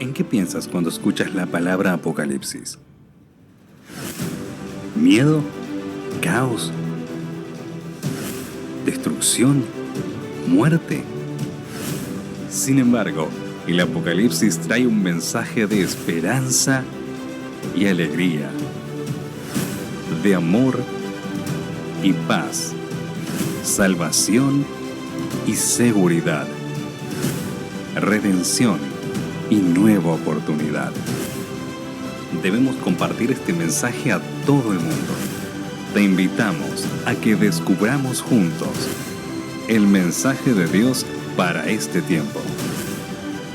¿En qué piensas cuando escuchas la palabra Apocalipsis? ¿Miedo? ¿Caos? ¿Destrucción? ¿Muerte? Sin embargo, el Apocalipsis trae un mensaje de esperanza y alegría, de amor y paz, salvación y seguridad, redención y nueva oportunidad. Debemos compartir este mensaje a todo el mundo. Te invitamos a que descubramos juntos el mensaje de Dios para este tiempo.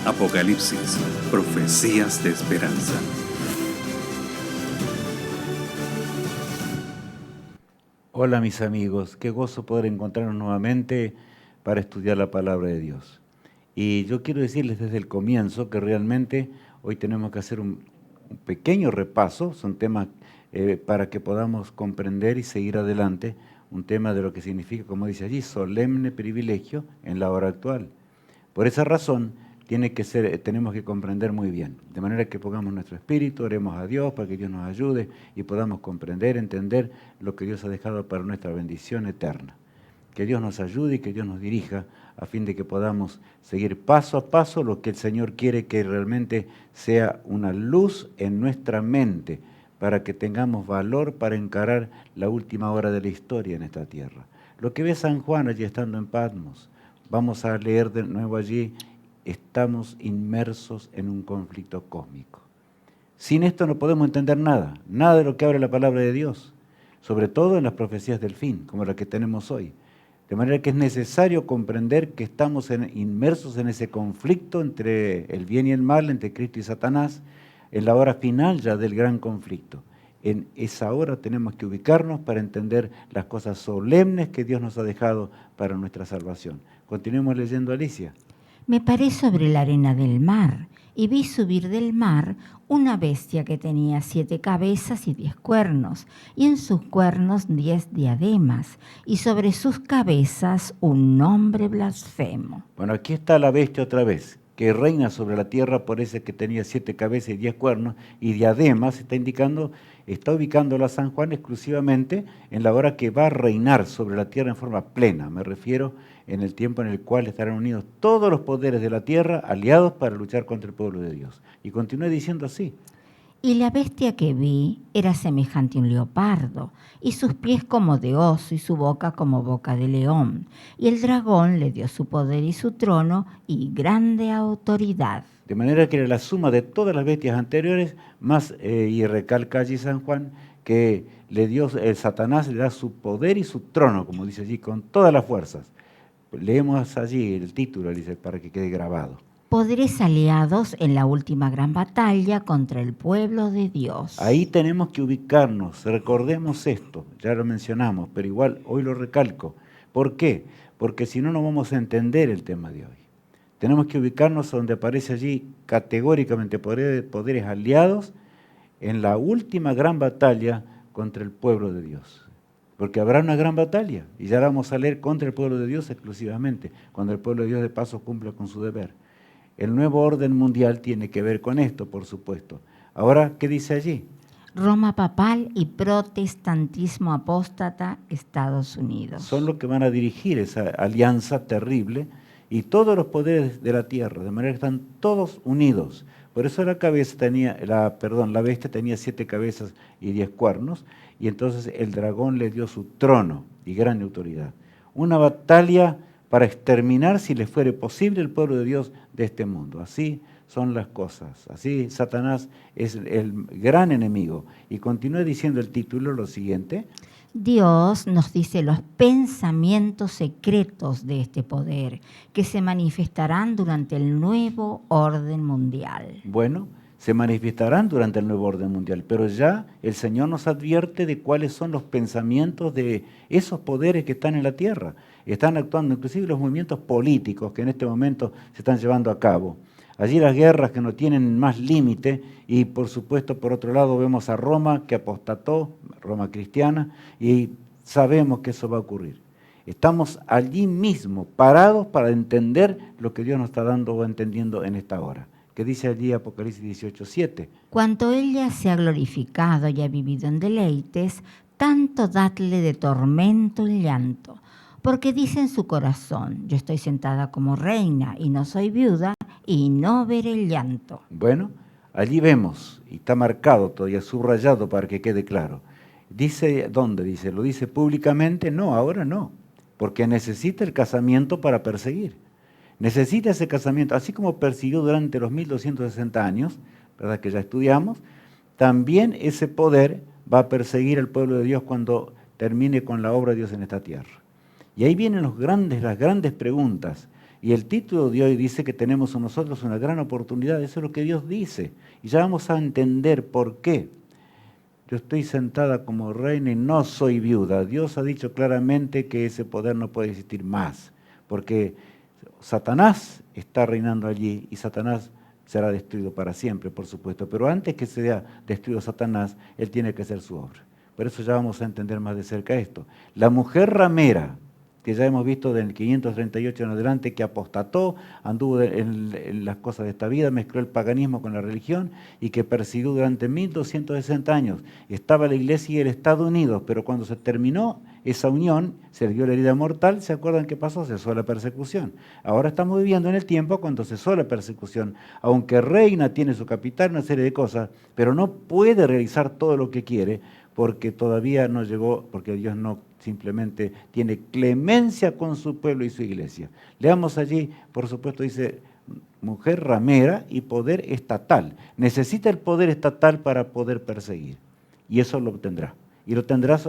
Apocalipsis, profecías de esperanza. Hola mis amigos, qué gozo poder encontrarnos nuevamente para estudiar la palabra de Dios. Y yo quiero decirles desde el comienzo que realmente hoy tenemos que hacer un pequeño repaso, son temas para que podamos comprender y seguir adelante, un tema de lo que significa, como dice allí, solemne privilegio en la hora actual. Por esa razón, tenemos que comprender muy bien, de manera que pongamos nuestro espíritu, oremos a Dios para que Dios nos ayude y podamos comprender, entender lo que Dios ha dejado para nuestra bendición eterna. Que Dios nos ayude y que Dios nos dirija a fin de que podamos seguir paso a paso lo que el Señor quiere que realmente sea una luz en nuestra mente para que tengamos valor para encarar la última hora de la historia en esta tierra. Lo que ve San Juan allí estando en Patmos, vamos a leer de nuevo allí, estamos inmersos en un conflicto cósmico. Sin esto no podemos entender nada, nada de lo que habla la palabra de Dios, sobre todo en las profecías del fin, como la que tenemos hoy. De manera que es necesario comprender que estamos inmersos en ese conflicto entre el bien y el mal, entre Cristo y Satanás, en la hora final ya del gran conflicto. En esa hora tenemos que ubicarnos para entender las cosas solemnes que Dios nos ha dejado para nuestra salvación. Continuemos leyendo, Alicia. Me paré sobre la arena del mar y vi subir del mar una bestia que tenía 7 cabezas y 10 cuernos, y en sus cuernos 10 diademas, y sobre sus cabezas un nombre blasfemo. Bueno, aquí está la bestia otra vez, que reina sobre la tierra, por eso que tenía 7 cabezas y 10 cuernos, y diademas está ubicándolo a San Juan exclusivamente en la hora que va a reinar sobre la tierra en forma plena. Me refiero en el tiempo en el cual estarán unidos todos los poderes de la tierra, aliados para luchar contra el pueblo de Dios. Y continúa diciendo así. Y la bestia que vi era semejante a un leopardo, y sus pies como de oso, y su boca como boca de león. Y el dragón le dio su poder y su trono, y grande autoridad. De manera que era la suma de todas las bestias anteriores, más, y recalca allí San Juan, que el Satanás le da su poder y su trono, como dice allí, con todas las fuerzas. Leemos allí el título, dice, para que quede grabado. Poderes aliados en la última gran batalla contra el pueblo de Dios. Ahí tenemos que ubicarnos, recordemos esto, ya lo mencionamos, pero igual hoy lo recalco. ¿Por qué? Porque si no, no vamos a entender el tema de hoy. Tenemos que ubicarnos donde aparece allí categóricamente poderes aliados en la última gran batalla contra el pueblo de Dios. Porque habrá una gran batalla y ya la vamos a leer contra el pueblo de Dios exclusivamente, cuando el pueblo de Dios de paso cumpla con su deber. El nuevo orden mundial tiene que ver con esto, por supuesto. Ahora, ¿qué dice allí? Roma papal y protestantismo apóstata, Estados Unidos. Son los que van a dirigir esa alianza terrible y todos los poderes de la tierra, de manera que están todos unidos. Por eso la bestia tenía 7 cabezas y 10 cuernos, y entonces el dragón le dio su trono y gran autoridad. Una batalla para exterminar, si le fuere posible, el pueblo de Dios de este mundo. Así son las cosas. Así Satanás es el gran enemigo. Y continúa diciendo el título lo siguiente. Dios nos dice los pensamientos secretos de este poder que se manifestarán durante el nuevo orden mundial. Bueno, se manifestarán durante el nuevo orden mundial, pero ya el Señor nos advierte de cuáles son los pensamientos de esos poderes que están en la tierra. Están actuando inclusive los movimientos políticos que en este momento se están llevando a cabo. Allí las guerras que no tienen más límite y por supuesto por otro lado vemos a Roma que apostató, Roma cristiana, y sabemos que eso va a ocurrir. Estamos allí mismo parados para entender lo que Dios nos está dando o entendiendo en esta hora. que dice allí Apocalipsis 18:7. Cuanto ella se ha glorificado y ha vivido en deleites, tanto dadle de tormento y llanto. Porque dice en su corazón, yo estoy sentada como reina y no soy viuda y no veré el llanto. Bueno, allí vemos, y está marcado todavía, subrayado para que quede claro. Dice, ¿dónde dice? ¿Lo dice públicamente? No, ahora no, porque necesita el casamiento para perseguir. Necesita ese casamiento, así como persiguió durante los 1260 años, ¿verdad? Que ya estudiamos, también ese poder va a perseguir al pueblo de Dios cuando termine con la obra de Dios en esta tierra. Y ahí vienen las grandes preguntas. Y el título de hoy dice que tenemos a nosotros una gran oportunidad. Eso es lo que Dios dice. Y ya vamos a entender por qué. Yo estoy sentada como reina y no soy viuda. Dios ha dicho claramente que ese poder no puede existir más. Porque Satanás está reinando allí y Satanás será destruido para siempre, por supuesto. Pero antes que sea destruido Satanás, él tiene que hacer su obra. Por eso ya vamos a entender más de cerca esto. La mujer ramera, que ya hemos visto del 538 en adelante, que apostató, anduvo en las cosas de esta vida, mezcló el paganismo con la religión y que persiguió durante 1260 años. Estaba la iglesia y el Estado unidos, pero cuando se terminó esa unión, se le dio la herida mortal, ¿se acuerdan qué pasó? Cesó la persecución. Ahora estamos viviendo en el tiempo cuando cesó la persecución. Aunque reina, tiene su capital, una serie de cosas, pero no puede realizar todo lo que quiere porque todavía no llegó, porque Dios no simplemente tiene clemencia con su pueblo y su iglesia. Leamos allí, por supuesto, dice mujer ramera y poder estatal. Necesita el poder estatal para poder perseguir. Y eso lo obtendrá. Y lo tendrás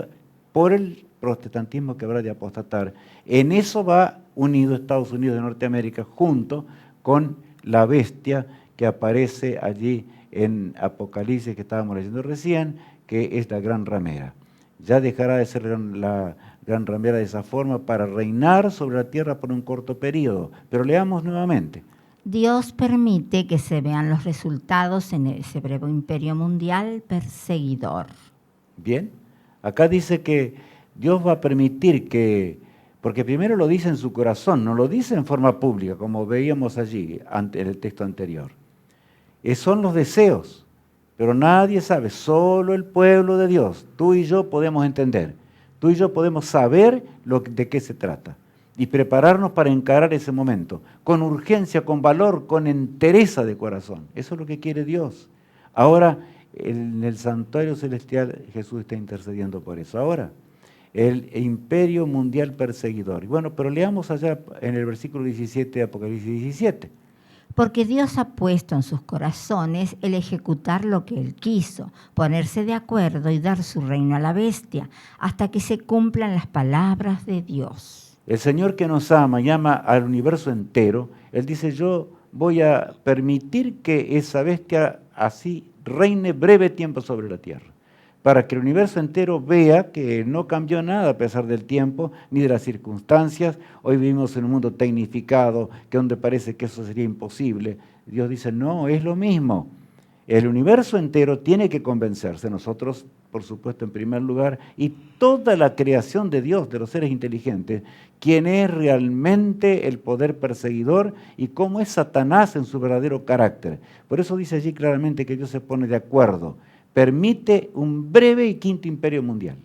por el protestantismo que habrá de apostatar. En eso va unido Estados Unidos de Norteamérica junto con la bestia que aparece allí en Apocalipsis que estábamos leyendo recién, que es la gran ramera. Ya dejará de ser la gran ramera de esa forma para reinar sobre la tierra por un corto periodo. Pero leamos nuevamente. Dios permite que se vean los resultados en ese breve imperio mundial perseguidor. Bien, acá dice que Dios va a permitir que, porque primero lo dice en su corazón, no lo dice en forma pública, como veíamos allí en el texto anterior. Son los deseos. Pero nadie sabe, solo el pueblo de Dios, tú y yo podemos entender, tú y yo podemos saber de qué se trata y prepararnos para encarar ese momento, con urgencia, con valor, con entereza de corazón. Eso es lo que quiere Dios. Ahora, en el santuario celestial, Jesús está intercediendo por eso. Ahora, el imperio mundial perseguidor. Bueno, pero leamos allá en el versículo 17 de Apocalipsis 17. Porque Dios ha puesto en sus corazones el ejecutar lo que Él quiso, ponerse de acuerdo y dar su reino a la bestia, hasta que se cumplan las palabras de Dios. El Señor que nos ama y ama al universo entero, Él dice, yo voy a permitir que esa bestia así reine breve tiempo sobre la tierra, para que el universo entero vea que no cambió nada a pesar del tiempo ni de las circunstancias. Hoy vivimos en un mundo tecnificado, que donde parece que eso sería imposible. Dios dice, no, es lo mismo. El universo entero tiene que convencerse, nosotros, por supuesto, en primer lugar, y toda la creación de Dios, de los seres inteligentes, quién es realmente el poder perseguidor y cómo es Satanás en su verdadero carácter. Por eso dice allí claramente que Dios se pone de acuerdo. Permite un breve y quinto imperio mundial.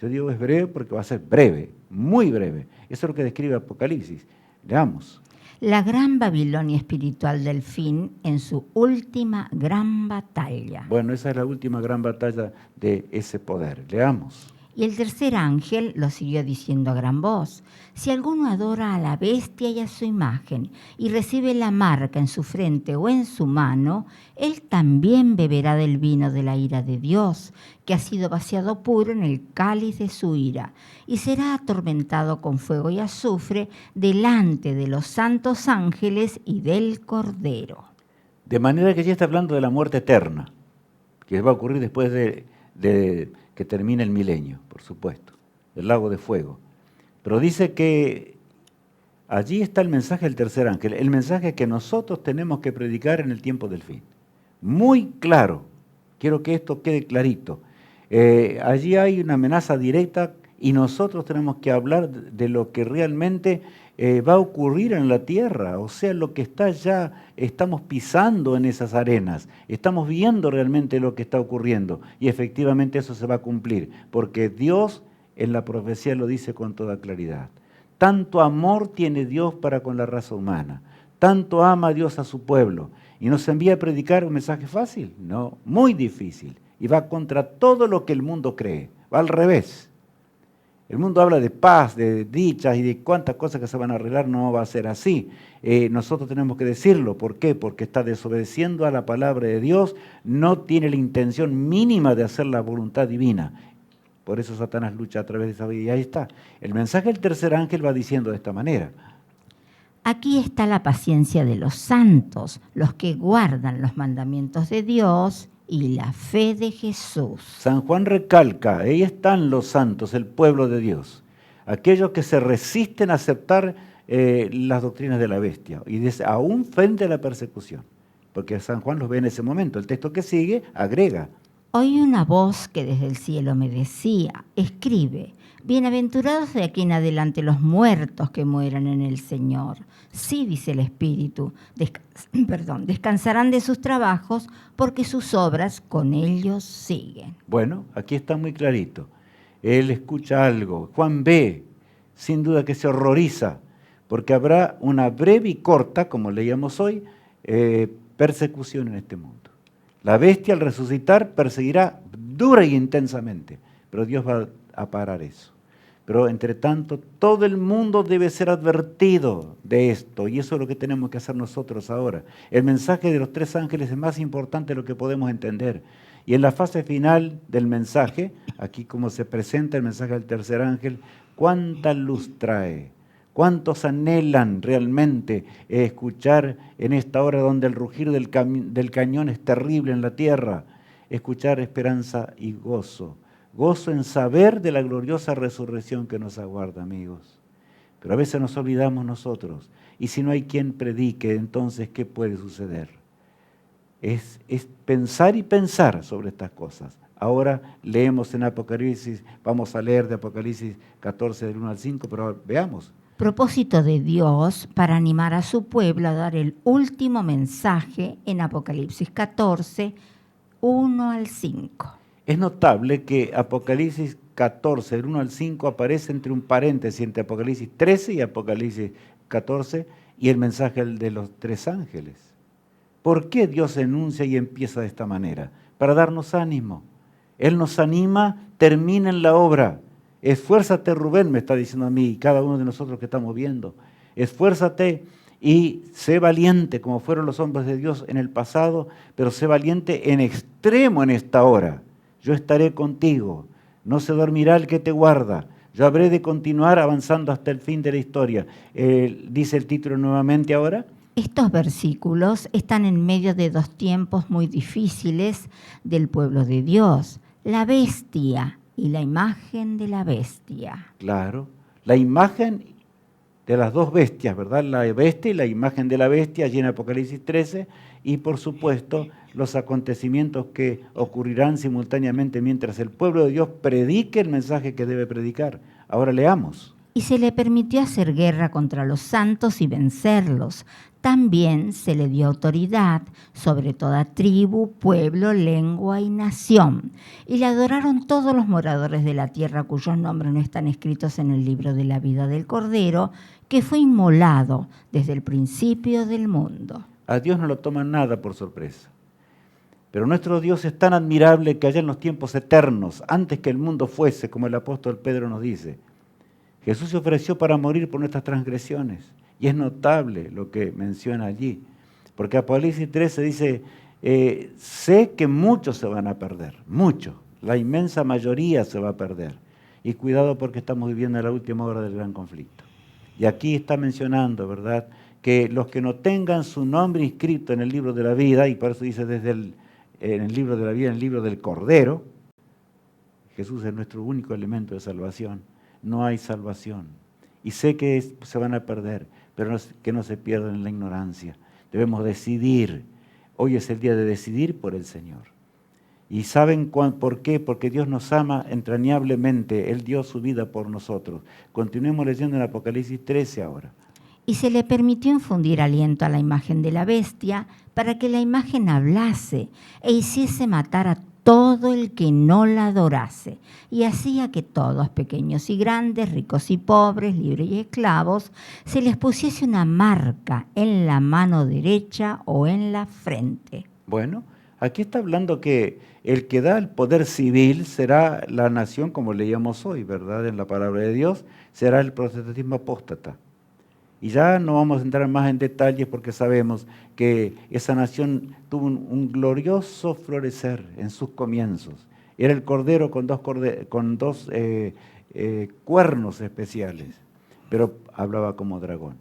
Yo digo es breve porque va a ser breve, muy breve. Eso es lo que describe Apocalipsis. Leamos. La gran Babilonia espiritual del fin en su última gran batalla. Bueno, esa es la última gran batalla de ese poder. Leamos. Y el tercer ángel lo siguió diciendo a gran voz, si alguno adora a la bestia y a su imagen y recibe la marca en su frente o en su mano, él también beberá del vino de la ira de Dios, que ha sido vaciado puro en el cáliz de su ira, y será atormentado con fuego y azufre delante de los santos ángeles y del Cordero. De manera que ya está hablando de la muerte eterna, que va a ocurrir después de que termine el milenio, por supuesto, el lago de fuego. Pero dice que allí está el mensaje del tercer ángel, el mensaje que nosotros tenemos que predicar en el tiempo del fin. Muy claro, quiero que esto quede clarito. Allí hay una amenaza directa Y nosotros tenemos que hablar de lo que realmente va a ocurrir en la tierra, o sea, lo que está ya, estamos pisando en esas arenas, estamos viendo realmente lo que está ocurriendo y efectivamente eso se va a cumplir, porque Dios en la profecía lo dice con toda claridad. Tanto amor tiene Dios para con la raza humana, tanto ama Dios a su pueblo y nos envía a predicar un mensaje fácil, no, muy difícil, y va contra todo lo que el mundo cree, va al revés. El mundo habla de paz, de dichas y de cuántas cosas que se van a arreglar, no va a ser así. Nosotros tenemos que decirlo. ¿Por qué? Porque está desobedeciendo a la palabra de Dios, no tiene la intención mínima de hacer la voluntad divina. Por eso Satanás lucha a través de esa vida. Y ahí está. El mensaje del tercer ángel va diciendo de esta manera. Aquí está la paciencia de los santos, los que guardan los mandamientos de Dios y la fe de Jesús. San Juan recalca, ahí están los santos, el pueblo de Dios, aquellos que se resisten a aceptar las doctrinas de la bestia, y dice, aún frente a la persecución, porque San Juan los ve en ese momento. El texto que sigue agrega. Oí una voz que desde el cielo me decía, escribe, bienaventurados de aquí en adelante los muertos que mueran en el Señor. Sí, dice el Espíritu, descansarán de sus trabajos porque sus obras con ellos siguen. Bueno, aquí está muy clarito. Él escucha algo. Juan ve, sin duda que se horroriza, porque habrá una breve y corta, como leíamos hoy, persecución en este mundo. La bestia al resucitar perseguirá dura y intensamente, pero Dios va a parar eso. Pero entre tanto, todo el mundo debe ser advertido de esto, y eso es lo que tenemos que hacer nosotros ahora. El mensaje de los tres ángeles es más importante de lo que podemos entender. Y en la fase final del mensaje, aquí como se presenta el mensaje del tercer ángel, ¿cuánta luz trae? ¿Cuántos anhelan realmente escuchar en esta hora donde el rugir del cañón es terrible en la tierra? Escuchar esperanza y gozo. Gozo en saber de la gloriosa resurrección que nos aguarda, amigos. Pero a veces nos olvidamos nosotros. Y si no hay quien predique, entonces, ¿qué puede suceder? Es pensar y pensar sobre estas cosas. Ahora leemos en Apocalipsis, vamos a leer de Apocalipsis 14 del 1 al 5, pero veamos. Propósito de Dios para animar a su pueblo a dar el último mensaje en Apocalipsis 14, 1 al 5. Es notable que Apocalipsis 14, del 1 al 5, aparece entre un paréntesis entre Apocalipsis 13 y Apocalipsis 14 y el mensaje de los tres ángeles. ¿Por qué Dios enuncia y empieza de esta manera? Para darnos ánimo. Él nos anima, termina en la obra. Esfuérzate, Rubén, me está diciendo a mí y cada uno de nosotros que estamos viendo. Esfuérzate y sé valiente como fueron los hombres de Dios en el pasado, pero sé valiente en extremo en esta hora. Yo estaré contigo, no se dormirá el que te guarda. Yo habré de continuar avanzando hasta el fin de la historia. Dice el título nuevamente ahora. Estos versículos están en medio de dos tiempos muy difíciles del pueblo de Dios. La bestia y la imagen de la bestia. Claro, la imagen de las dos bestias, ¿verdad? La bestia y la imagen de la bestia, allí en Apocalipsis 13, y por supuesto los acontecimientos que ocurrirán simultáneamente mientras el pueblo de Dios predique el mensaje que debe predicar. Ahora leamos. Y se le permitió hacer guerra contra los santos y vencerlos. También se le dio autoridad sobre toda tribu, pueblo, lengua y nación. Y le adoraron todos los moradores de la tierra cuyos nombres no están escritos en el libro de la vida del Cordero, que fue inmolado desde el principio del mundo. A Dios no lo toma nada por sorpresa. Pero nuestro Dios es tan admirable que allá en los tiempos eternos, antes que el mundo fuese, como el apóstol Pedro nos dice, Jesús se ofreció para morir por nuestras transgresiones. Y es notable lo que menciona allí. Porque Apocalipsis 13 dice, sé que muchos se van a perder, muchos. La inmensa mayoría se va a perder. Y cuidado porque estamos viviendo la última hora del gran conflicto. Y aquí está mencionando, ¿verdad?, que los que no tengan su nombre inscrito en el libro de la vida, y por eso dice en el libro de la vida, en el libro del Cordero, Jesús es nuestro único elemento de salvación. No hay salvación. Y sé que se van a perder, pero que no se pierdan en la ignorancia. Debemos decidir. Hoy es el día de decidir por el Señor. ¿Y saben por qué? Porque Dios nos ama entrañablemente. Él dio su vida por nosotros. Continuemos leyendo en Apocalipsis 13 ahora. Y se le permitió infundir aliento a la imagen de la bestia para que la imagen hablase e hiciese matar a todo el que no la adorase. Y hacía que todos, pequeños y grandes, ricos y pobres, libres y esclavos, se les pusiese una marca en la mano derecha o en la frente. Bueno, aquí está hablando que el que da el poder civil será la nación, como leíamos hoy, ¿verdad? En la palabra de Dios, será el protestantismo apóstata. Y ya no vamos a entrar más en detalles porque sabemos que esa nación tuvo un glorioso florecer en sus comienzos. Era el cordero con dos cuernos especiales, pero hablaba como dragón.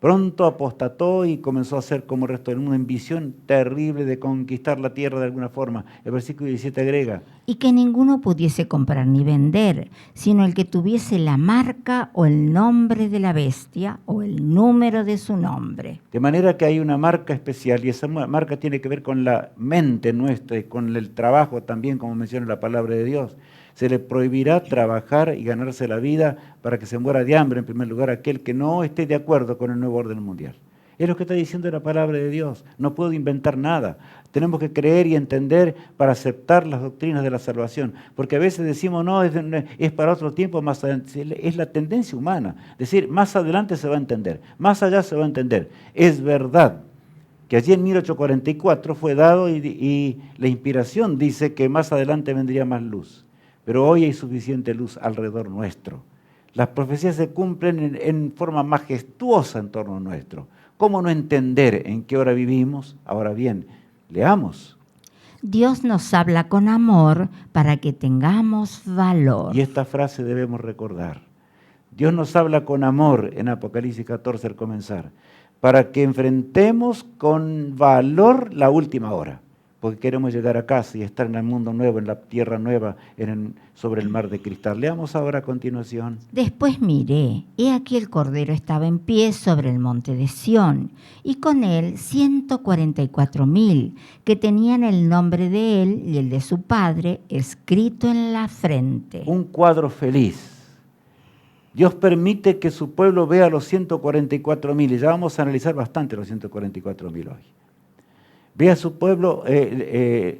Pronto apostató y comenzó a hacer como el resto del mundo, en visión terrible de conquistar la tierra de alguna forma. El versículo 17 agrega: y que ninguno pudiese comprar ni vender, sino el que tuviese la marca o el nombre de la bestia o el número de su nombre. De manera que hay una marca especial, y esa marca tiene que ver con la mente nuestra y con el trabajo también, como menciona la palabra de Dios. Se le prohibirá trabajar y ganarse la vida para que se muera de hambre, en primer lugar, aquel que no esté de acuerdo con el nuevo orden mundial. Es lo que está diciendo la palabra de Dios. No puedo inventar nada. Tenemos que creer y entender para aceptar las doctrinas de la salvación. Porque a veces decimos, no, es para otro tiempo, más adelante. Es la tendencia humana. Es decir, más adelante se va a entender, más allá se va a entender. Es verdad que allí en 1844 fue dado y la inspiración dice que más adelante vendría más luz. Pero hoy hay suficiente luz alrededor nuestro. Las profecías se cumplen en forma majestuosa en torno nuestro. ¿Cómo no entender en qué hora vivimos? Ahora bien, leamos. Dios nos habla con amor para que tengamos valor. Y esta frase debemos recordar. Dios nos habla con amor en Apocalipsis 14 al comenzar, para que enfrentemos con valor la última hora. Porque queremos llegar a casa y estar en el mundo nuevo, en la tierra nueva, sobre el mar de cristal. Leamos ahora a continuación. Después miré, he aquí el Cordero estaba en pie sobre el monte de Sión, y con él 144,000, que tenían el nombre de él y el de su Padre escrito en la frente. Un cuadro feliz. Dios permite que su pueblo vea a los 144,000, y ya vamos a analizar bastante los 144,000 hoy. Ve a su pueblo en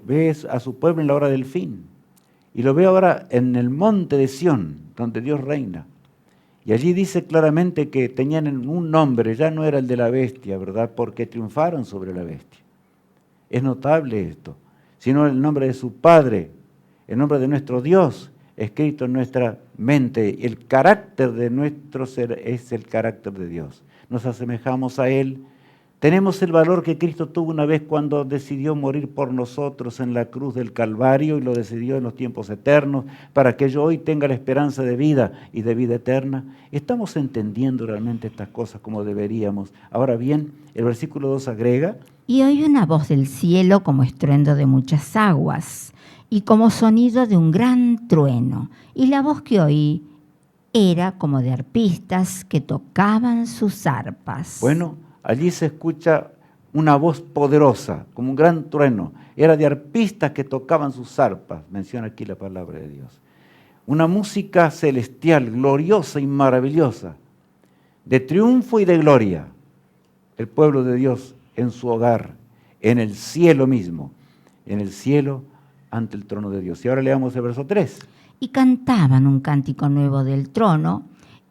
la hora del fin. Y lo ve ahora en el monte de Sión, donde Dios reina. Y allí dice claramente que tenían un nombre, ya no era el de la bestia, ¿verdad? Porque triunfaron sobre la bestia. Es notable esto. Sino el nombre de su Padre, el nombre de nuestro Dios, escrito en nuestra mente. El carácter de nuestro ser es el carácter de Dios. Nos asemejamos a Él. Tenemos el valor que Cristo tuvo una vez cuando decidió morir por nosotros en la cruz del Calvario, y lo decidió en los tiempos eternos para que yo hoy tenga la esperanza de vida y de vida eterna. ¿Estamos entendiendo realmente estas cosas como deberíamos? Ahora bien, el versículo 2 agrega: y oí una voz del cielo como estruendo de muchas aguas y como sonido de un gran trueno, y la voz que oí era como de arpistas que tocaban sus arpas. Bueno, allí se escucha una voz poderosa, como un gran trueno. Era de arpistas que tocaban sus arpas, menciona aquí la palabra de Dios. Una música celestial, gloriosa y maravillosa, de triunfo y de gloria. El pueblo de Dios en su hogar, en el cielo mismo, en el cielo ante el trono de Dios. Y ahora leamos el verso 3. Y cantaban un cántico nuevo del trono,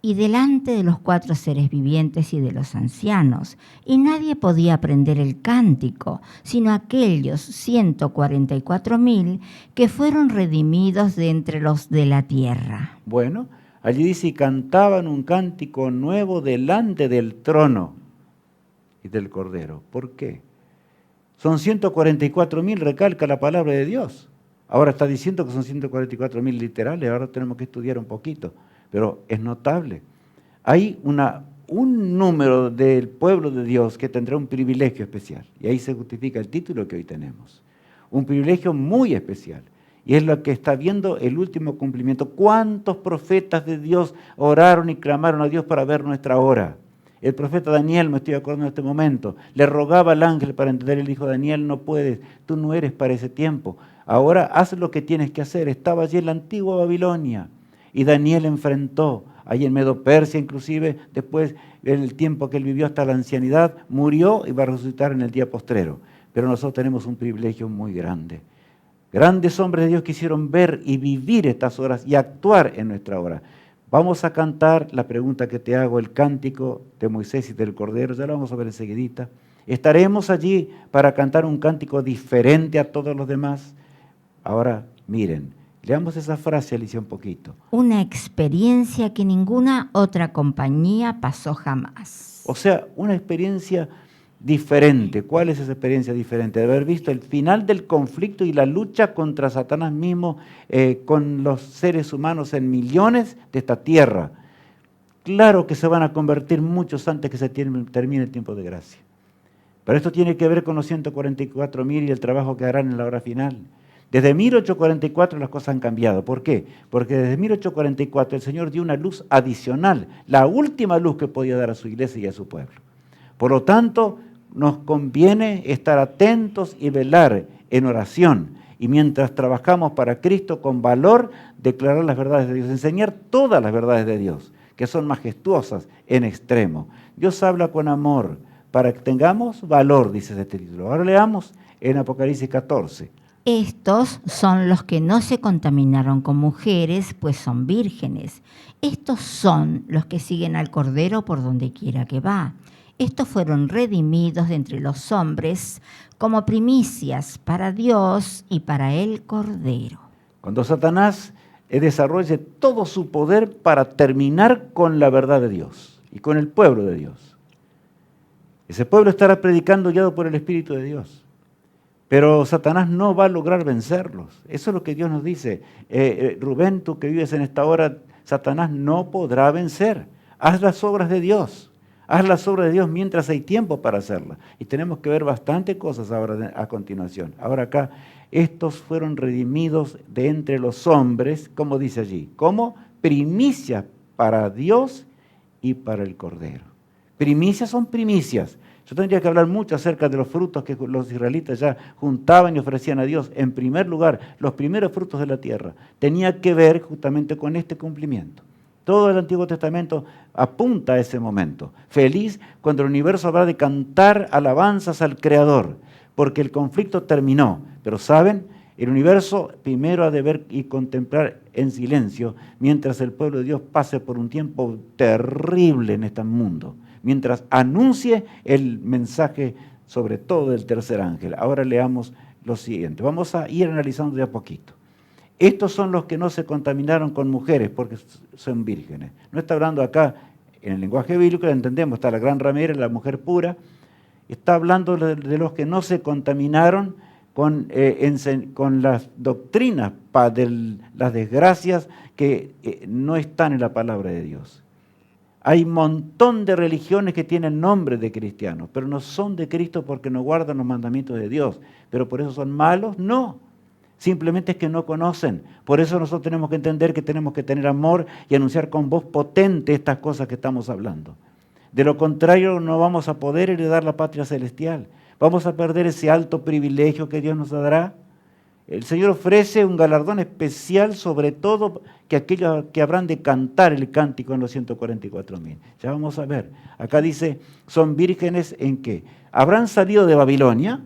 y delante de los 4 seres vivientes y de los ancianos, y nadie podía aprender el cántico, sino aquellos 144,000 que fueron redimidos de entre los de la tierra. Bueno, allí dice, y cantaban un cántico nuevo delante del trono y del Cordero. ¿Por qué? Son 144,000, recalca la palabra de Dios. Ahora está diciendo que son 144,000 literales, ahora tenemos que estudiar un poquito. Pero es notable. Hay un número del pueblo de Dios que tendrá un privilegio especial. Y ahí se justifica el título que hoy tenemos. Un privilegio muy especial. Y es lo que está viendo el último cumplimiento. ¿Cuántos profetas de Dios oraron y clamaron a Dios para ver nuestra hora? El profeta Daniel, me estoy acordando en este momento, le rogaba al ángel para entender, él dijo, Daniel, no puedes, tú no eres para ese tiempo. Ahora haz lo que tienes que hacer. Estaba allí en la antigua Babilonia y Daniel enfrentó, ahí en Medo Persia inclusive, después en el tiempo que él vivió hasta la ancianidad, murió y va a resucitar en el día postrero. Pero nosotros tenemos un privilegio muy grande. Grandes hombres de Dios quisieron ver y vivir estas horas y actuar en nuestra hora. Vamos a cantar la pregunta que te hago, el cántico de Moisés y del Cordero, ya lo vamos a ver enseguidita. ¿Estaremos allí para cantar un cántico diferente a todos los demás? Ahora, miren, leamos esa frase, Alicia, un poquito. Una experiencia que ninguna otra compañía pasó jamás. O sea, una experiencia diferente. ¿Cuál es esa experiencia diferente? De haber visto el final del conflicto y la lucha contra Satanás mismo con los seres humanos en millones de esta tierra. Claro que se van a convertir muchos antes que se termine el tiempo de gracia. Pero esto tiene que ver con los 144.000 y el trabajo que harán en la hora final. Desde 1844 las cosas han cambiado. ¿Por qué? Porque desde 1844 el Señor dio una luz adicional, la última luz que podía dar a su iglesia y a su pueblo. Por lo tanto, nos conviene estar atentos y velar en oración. Y mientras trabajamos para Cristo con valor, declarar las verdades de Dios, enseñar todas las verdades de Dios, que son majestuosas en extremo. Dios habla con amor para que tengamos valor, dice este título. Ahora leamos en Apocalipsis 14. Estos son los que no se contaminaron con mujeres, pues son vírgenes. Estos son los que siguen al Cordero por donde quiera que va. Estos fueron redimidos de entre los hombres como primicias para Dios y para el Cordero. Cuando Satanás desarrolle todo su poder para terminar con la verdad de Dios y con el pueblo de Dios. Ese pueblo estará predicando guiado por el Espíritu de Dios. Pero Satanás no va a lograr vencerlos. Eso es lo que Dios nos dice. Rubén, tú que vives en esta hora, Satanás no podrá vencer. Haz las obras de Dios. Haz las obras de Dios mientras hay tiempo para hacerlas. Y tenemos que ver bastante cosas ahora a continuación. Ahora acá, estos fueron redimidos de entre los hombres, como dice allí, como primicias para Dios y para el Cordero. Primicias son primicias. Yo tendría que hablar mucho acerca de los frutos que los israelitas ya juntaban y ofrecían a Dios. En primer lugar, los primeros frutos de la tierra. Tenía que ver justamente con este cumplimiento. Todo el Antiguo Testamento apunta a ese momento. Feliz cuando el universo habrá de cantar alabanzas al Creador, porque el conflicto terminó. Pero ¿saben? El universo primero ha de ver y contemplar en silencio mientras el pueblo de Dios pase por un tiempo terrible en este mundo, mientras anuncie el mensaje sobre todo del tercer ángel. Ahora leamos lo siguiente. Vamos a ir analizando de a poquito. Estos son los que no se contaminaron con mujeres porque son vírgenes. No está hablando acá en el lenguaje bíblico, lo entendemos, está la gran ramera, la mujer pura. Está hablando de los que no se contaminaron con las doctrinas, de las desgracias que no están en la palabra de Dios. Hay un montón de religiones que tienen nombre de cristianos, pero no son de Cristo porque no guardan los mandamientos de Dios. ¿Pero por eso son malos? No. Simplemente es que no conocen. Por eso nosotros tenemos que entender que tenemos que tener amor y anunciar con voz potente estas cosas que estamos hablando. De lo contrario, no vamos a poder heredar la patria celestial. Vamos a perder ese alto privilegio que Dios nos dará. El Señor ofrece un galardón especial, sobre todo que aquellos que habrán de cantar el cántico en los 144.000. Ya vamos a ver. Acá dice, son vírgenes ¿en qué? ¿Habrán salido de Babilonia?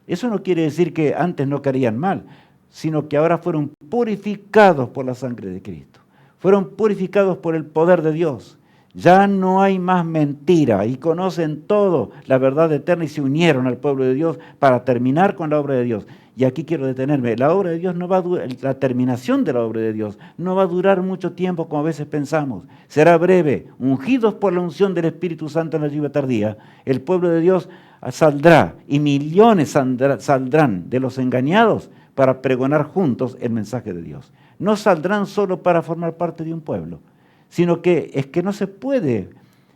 Eso no quiere decir que antes no querían mal, sino que ahora fueron purificados por la sangre de Cristo. Fueron purificados por el poder de Dios. Ya no hay más mentira y conocen todo la verdad eterna y se unieron al pueblo de Dios para terminar con la obra de Dios. Y aquí quiero detenerme. La obra de Dios no va a durar, la terminación de la obra de Dios no va a durar mucho tiempo como a veces pensamos. Será breve. Ungidos por la unción del Espíritu Santo en la lluvia tardía, el pueblo de Dios saldrá y millones saldrán de los engañados para pregonar juntos el mensaje de Dios. No saldrán solo para formar parte de un pueblo, sino que es que no se puede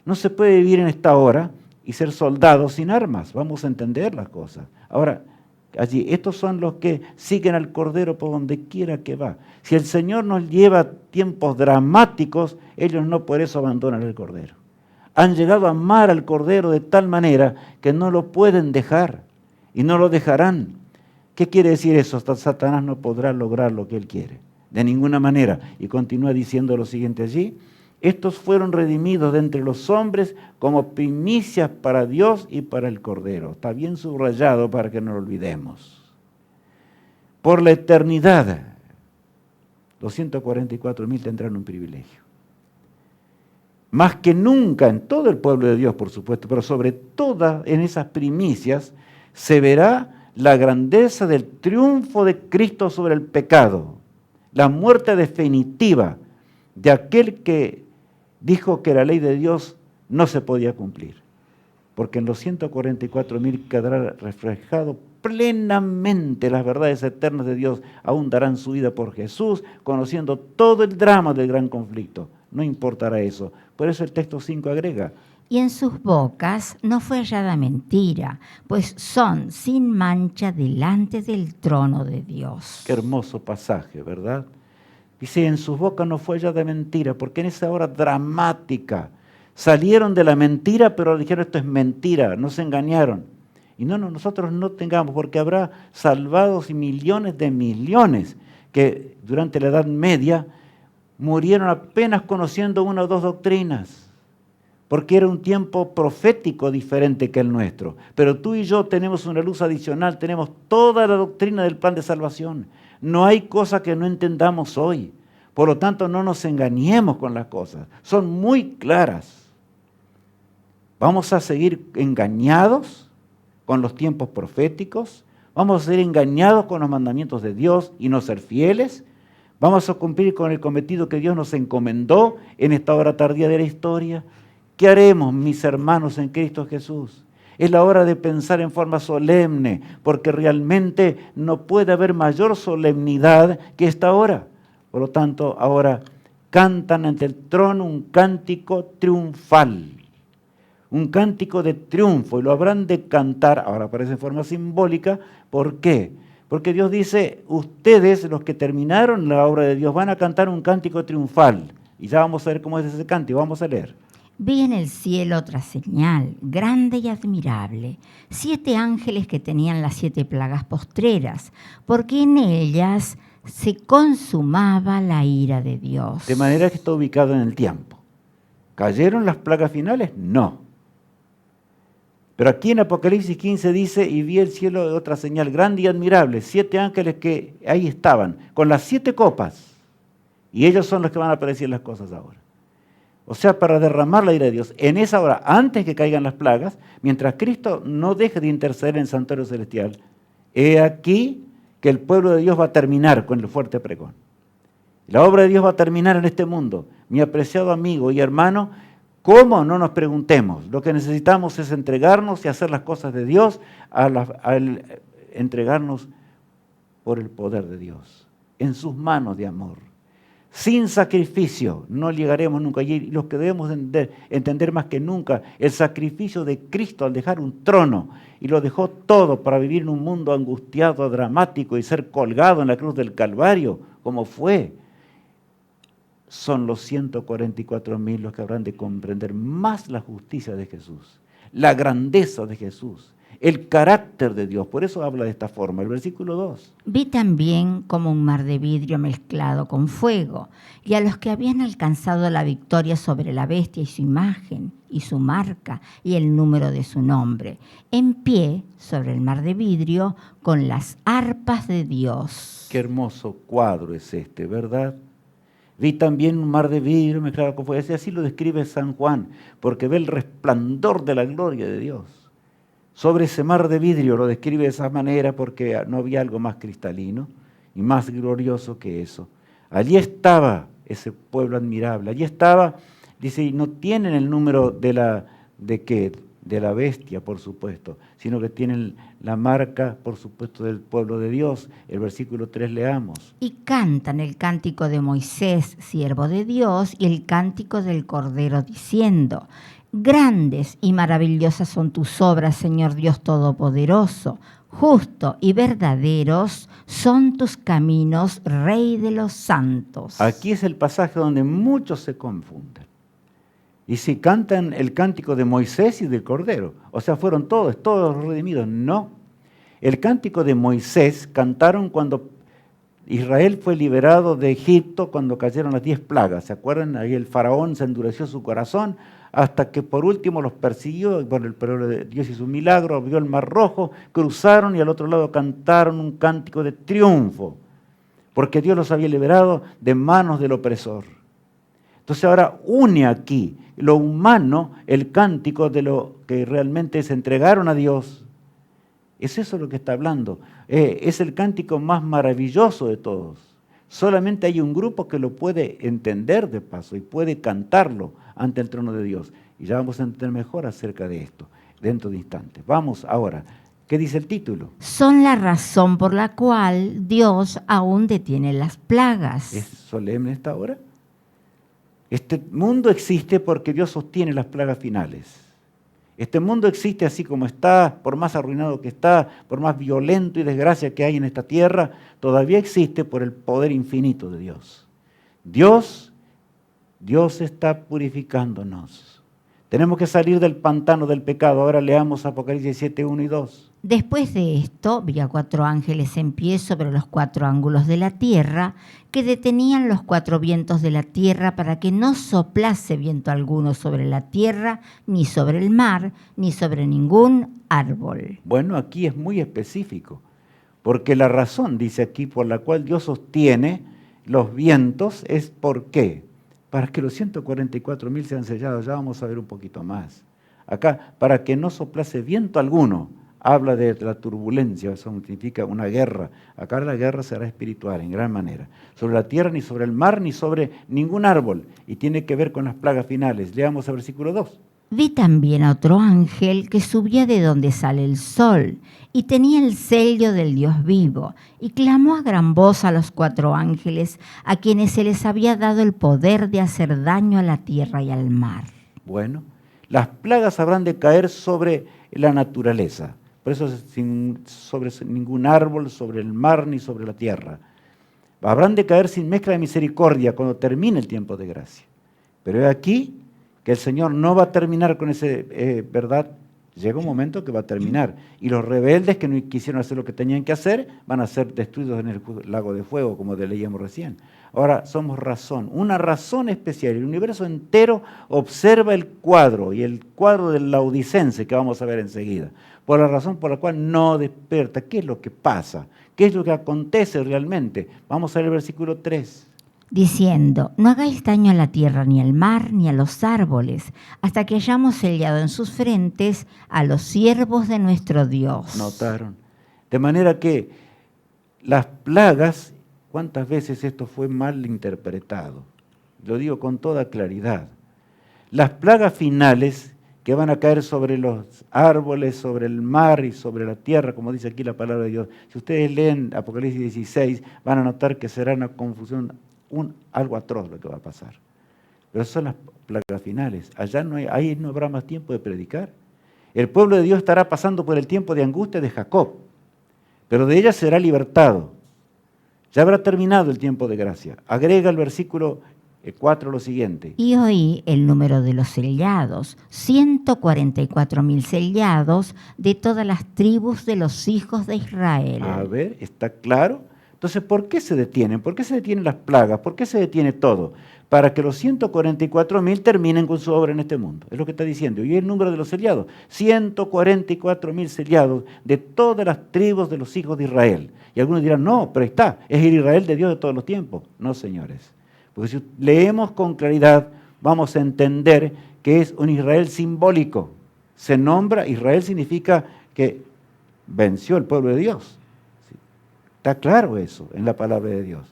vivir en esta hora y ser soldados sin armas. Vamos a entender las cosas. Ahora, allí, estos son los que siguen al Cordero por donde quiera que va. Si el Señor nos lleva a tiempos dramáticos, ellos no por eso abandonan el Cordero. Han llegado a amar al Cordero de tal manera que no lo pueden dejar y no lo dejarán. ¿Qué quiere decir eso? Hasta Satanás no podrá lograr lo que él quiere, de ninguna manera. Y continúa diciendo lo siguiente allí: estos fueron redimidos de entre los hombres como primicias para Dios y para el Cordero. Está bien subrayado para que no lo olvidemos. Por la eternidad, los 144.000 tendrán un privilegio. Más que nunca en todo el pueblo de Dios, por supuesto, pero sobre todo en esas primicias se verá la grandeza del triunfo de Cristo sobre el pecado, la muerte definitiva de aquel que dijo que la ley de Dios no se podía cumplir, porque en los 144.000 quedará reflejado plenamente las verdades eternas de Dios. Aún darán su vida por Jesús, conociendo todo el drama del gran conflicto. No importará eso. Por eso el texto 5 agrega: y en sus bocas no fue hallada mentira, pues son sin mancha delante del trono de Dios. Qué hermoso pasaje, ¿verdad? Dice, en sus bocas no fue hallada mentira, porque en esa hora dramática salieron de la mentira, pero dijeron esto es mentira, no se engañaron. Y no, nosotros no tengamos, porque habrá salvados y millones de millones que durante la Edad Media murieron apenas conociendo una o dos doctrinas, porque era un tiempo profético diferente que el nuestro. Pero tú y yo tenemos una luz adicional, tenemos toda la doctrina del plan de salvación. No hay cosa que no entendamos hoy. Por lo tanto, no nos engañemos con las cosas. Son muy claras. ¿Vamos a seguir engañados con los tiempos proféticos? ¿Vamos a ser engañados con los mandamientos de Dios y no ser fieles? ¿Vamos a cumplir con el cometido que Dios nos encomendó en esta hora tardía de la historia? ¿Qué haremos, mis hermanos en Cristo Jesús? Es la hora de pensar en forma solemne, porque realmente no puede haber mayor solemnidad que esta hora. Por lo tanto, ahora cantan ante el trono un cántico triunfal, un cántico de triunfo, y lo habrán de cantar, ahora aparece en forma simbólica. ¿Por qué? Porque Dios dice, ustedes, los que terminaron la obra de Dios, van a cantar un cántico triunfal. Y ya vamos a ver cómo es ese cántico, vamos a leer. Vi en el cielo otra señal, grande y admirable, 7 ángeles que tenían las 7 plagas postreras, porque en ellas se consumaba la ira de Dios. De manera que está ubicado en el tiempo. ¿Cayeron las plagas finales? No. Pero aquí en Apocalipsis 15 dice, y vi el cielo de otra señal grande y admirable, 7 ángeles que ahí estaban, con las 7 copas, y ellos son los que van a predecir las cosas ahora. O sea, para derramar la ira de Dios en esa hora, antes que caigan las plagas, mientras Cristo no deje de interceder en el santuario celestial, he aquí que el pueblo de Dios va a terminar con el fuerte pregón. La obra de Dios va a terminar en este mundo. Mi apreciado amigo y hermano, ¿cómo? No nos preguntemos. Lo que necesitamos es entregarnos y hacer las cosas de Dios, al entregarnos por el poder de Dios, en sus manos de amor. Sin sacrificio no llegaremos nunca. Y los que debemos entender más que nunca el sacrificio de Cristo al dejar un trono y lo dejó todo para vivir en un mundo angustiado, dramático y ser colgado en la cruz del Calvario, como fue. Son los 144.000 los que habrán de comprender más la justicia de Jesús, la grandeza de Jesús, el carácter de Dios. Por eso habla de esta forma. El versículo 2. Vi también como un mar de vidrio mezclado con fuego, y a los que habían alcanzado la victoria sobre la bestia y su imagen, y su marca, y el número de su nombre, en pie sobre el mar de vidrio, con las arpas de Dios. Qué hermoso cuadro es este, ¿verdad? Vi también un mar de vidrio mezclado con fuego. Así lo describe San Juan, porque ve el resplandor de la gloria de Dios. Sobre ese mar de vidrio lo describe de esa manera porque no había algo más cristalino y más glorioso que eso. Allí estaba ese pueblo admirable, allí estaba, dice, y no tienen el número de la bestia, por supuesto, sino que tienen la marca, por supuesto, del pueblo de Dios. El versículo 3 leamos. Y cantan el cántico de Moisés, siervo de Dios, y el cántico del Cordero, diciendo: grandes y maravillosas son tus obras, Señor Dios Todopoderoso. Justo y verdaderos son tus caminos, Rey de los santos. Aquí es el pasaje donde muchos se confunden. Dice, cantan el cántico de Moisés y del Cordero. O sea, fueron todos redimidos. No. El cántico de Moisés cantaron cuando Israel fue liberado de Egipto, cuando cayeron las 10 plagas. ¿Se acuerdan? Ahí el faraón se endureció su corazón hasta que por último los persiguió. Bueno, pero Dios hizo un milagro, abrió el Mar Rojo, cruzaron y al otro lado cantaron un cántico de triunfo, porque Dios los había liberado de manos del opresor. Entonces ahora une aquí lo humano, el cántico de lo que realmente se entregaron a Dios. Es eso lo que está hablando. Es el cántico más maravilloso de todos. Solamente hay un grupo que lo puede entender de paso y puede cantarlo ante el trono de Dios. Y ya vamos a entender mejor acerca de esto dentro de instantes. Vamos ahora. ¿Qué dice el título? Son la razón por la cual Dios aún detiene las plagas. ¿Es solemne esta hora? Este mundo existe porque Dios sostiene las plagas finales. Este mundo existe así como está, por más arruinado que está, por más violento y desgracia que hay en esta tierra, todavía existe por el poder infinito de Dios. Dios está purificándonos. Tenemos que salir del pantano del pecado. Ahora leamos Apocalipsis 7, 1 y 2. Después de esto, vi a 4 ángeles en pie sobre los 4 ángulos de la tierra, que detenían los 4 vientos de la tierra para que no soplase viento alguno sobre la tierra, ni sobre el mar, ni sobre ningún árbol. Bueno, aquí es muy específico, porque la razón, dice aquí, por la cual Dios sostiene los vientos es ¿por qué? Para que los 144.000 sean sellados. Ya vamos a ver un poquito más. Acá, para que no soplase viento alguno. Habla de la turbulencia, eso significa una guerra. Acá la guerra será espiritual en gran manera. Sobre la tierra, ni sobre el mar, ni sobre ningún árbol. Y tiene que ver con las plagas finales. Leamos el versículo 2. Vi también a otro ángel que subía de donde sale el sol y tenía el sello del Dios vivo y clamó a gran voz a los 4 ángeles a quienes se les había dado el poder de hacer daño a la tierra y al mar. Bueno, las plagas habrán de caer sobre la naturaleza. Por eso sobre ningún árbol, sobre el mar, ni sobre la tierra. Habrán de caer sin mezcla de misericordia cuando termine el tiempo de gracia. Pero es aquí que el Señor no va a terminar con ese, ¿verdad? Llega un momento que va a terminar. Y los rebeldes que no quisieron hacer lo que tenían que hacer, van a ser destruidos en el lago de fuego, como leíamos recién. Ahora, somos razón, una razón especial. El universo entero observa el cuadro, y el cuadro del laodicense, que vamos a ver enseguida. Por la razón por la cual no despierta. ¿Qué es lo que pasa? ¿Qué es lo que acontece realmente? Vamos a ver el versículo 3. Diciendo, no hagáis daño a la tierra, ni al mar, ni a los árboles, hasta que hayamos sellado en sus frentes a los siervos de nuestro Dios. ¿Notaron? De manera que las plagas, ¿cuántas veces esto fue mal interpretado? Lo digo con toda claridad. Las plagas finales que van a caer sobre los árboles, sobre el mar y sobre la tierra, como dice aquí la palabra de Dios. Si ustedes leen Apocalipsis 16, van a notar que será una confusión, algo atroz lo que va a pasar. Pero esas son las plagas finales. Allá ahí no habrá más tiempo de predicar. El pueblo de Dios estará pasando por el tiempo de angustia de Jacob, pero de ella será libertado. Ya habrá terminado el tiempo de gracia. Agrega el versículo 4 lo siguiente. Y oí el número de los sellados, 144.000 sellados de todas las tribus de los hijos de Israel. A ver, ¿está claro? Entonces, ¿por qué se detienen? ¿Por qué se detienen las plagas? ¿Por qué se detiene todo? Para que los 144.000 terminen con su obra en este mundo. Es lo que está diciendo. Y el número de los sellados, 144.000 sellados de todas las tribus de los hijos de Israel. Y algunos dirán, no, pero está, es el Israel de Dios de todos los tiempos. No, señores. Porque si leemos con claridad, vamos a entender que es un Israel simbólico. Se nombra, Israel significa que venció el pueblo de Dios. Está claro eso en la palabra de Dios.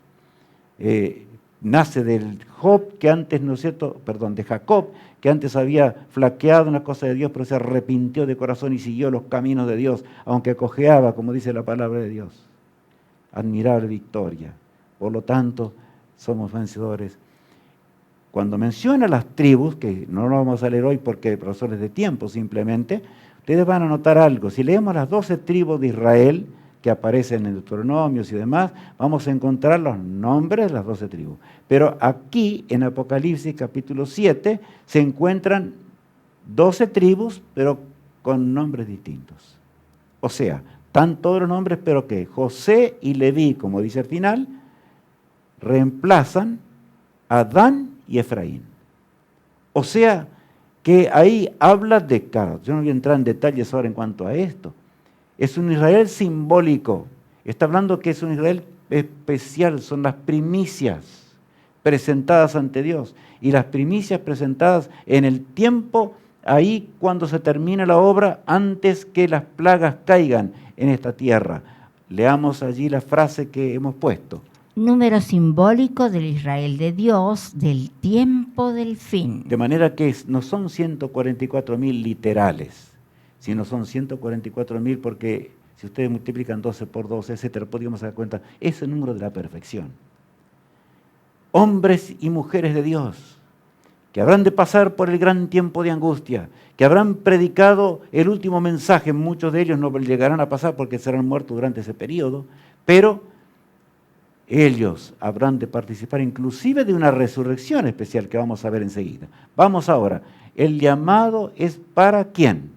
Nace del Job, que antes, ¿no es cierto? Perdón, de Jacob, que antes había flaqueado en las cosas de Dios, pero se arrepintió de corazón y siguió los caminos de Dios, aunque cojeaba, como dice la palabra de Dios. Admirable victoria. Por lo tanto, somos vencedores. Cuando menciona las tribus, que no lo vamos a leer hoy porque por razones de tiempo simplemente, ustedes van a notar algo. Si leemos las 12 tribus de Israel, que aparecen en Deuteronomios y demás, vamos a encontrar los nombres de las 12 tribus. Pero aquí, en Apocalipsis capítulo 7, se encuentran 12 tribus, pero con nombres distintos. O sea, están todos los nombres, pero que José y Leví, como dice al final, reemplazan a Dan y Efraín. O sea, que ahí habla de, claro, yo no voy a entrar en detalles ahora en cuanto a esto, es un Israel simbólico, está hablando que es un Israel especial, son las primicias presentadas ante Dios, y las primicias presentadas en el tiempo, ahí cuando se termina la obra, antes que las plagas caigan en esta tierra. Leamos allí la frase que hemos puesto. Número simbólico del Israel de Dios, del tiempo del fin. De manera que no son 144.000 literales, sino son 144.000 porque si ustedes multiplican 12 por 12, etcétera, podríamos dar cuenta, es el número de la perfección. Hombres y mujeres de Dios, que habrán de pasar por el gran tiempo de angustia, que habrán predicado el último mensaje, muchos de ellos no llegarán a pasar porque serán muertos durante ese periodo, pero ellos habrán de participar inclusive de una resurrección especial que vamos a ver enseguida. Vamos ahora, el llamado es ¿para quién?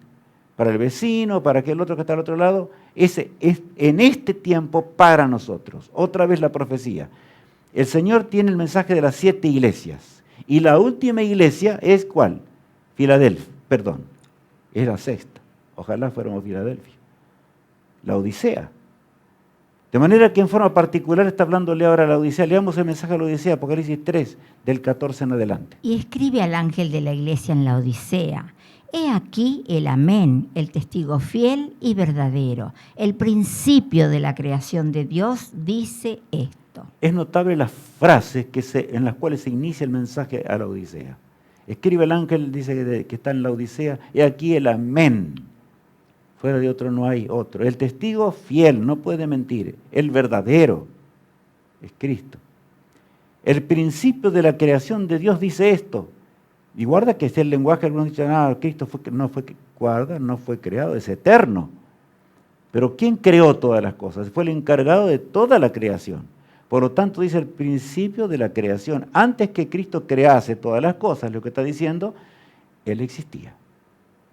Para el vecino, para aquel otro que está al otro lado. Ese es en este tiempo para nosotros. Otra vez la profecía. El Señor tiene el mensaje de las 7 iglesias. Y la última iglesia es ¿cuál? Filadelfia, perdón. Es la 6ª. Ojalá fuéramos Filadelfia. La Odisea. De manera que en forma particular está hablándole ahora a la Odisea. Leamos el mensaje a la Odisea, Apocalipsis 3, del 14 en adelante. Y escribe al ángel de la iglesia en la Odisea: he aquí el amén, el testigo fiel y verdadero, el principio de la creación de Dios, dice esto. Es notable las frases en las cuales se inicia el mensaje a la Odisea. Escribe el ángel, dice que está en la Odisea, he aquí el amén. Fuera de otro no hay otro. El testigo fiel, no puede mentir. El verdadero es Cristo. El principio de la creación de Dios dice esto. Y guarda que es el lenguaje, algunos dicen, Cristo no fue creado, es eterno. Pero ¿quién creó todas las cosas? Fue el encargado de toda la creación. Por lo tanto, dice el principio de la creación. Antes que Cristo crease todas las cosas, lo que está diciendo, Él existía.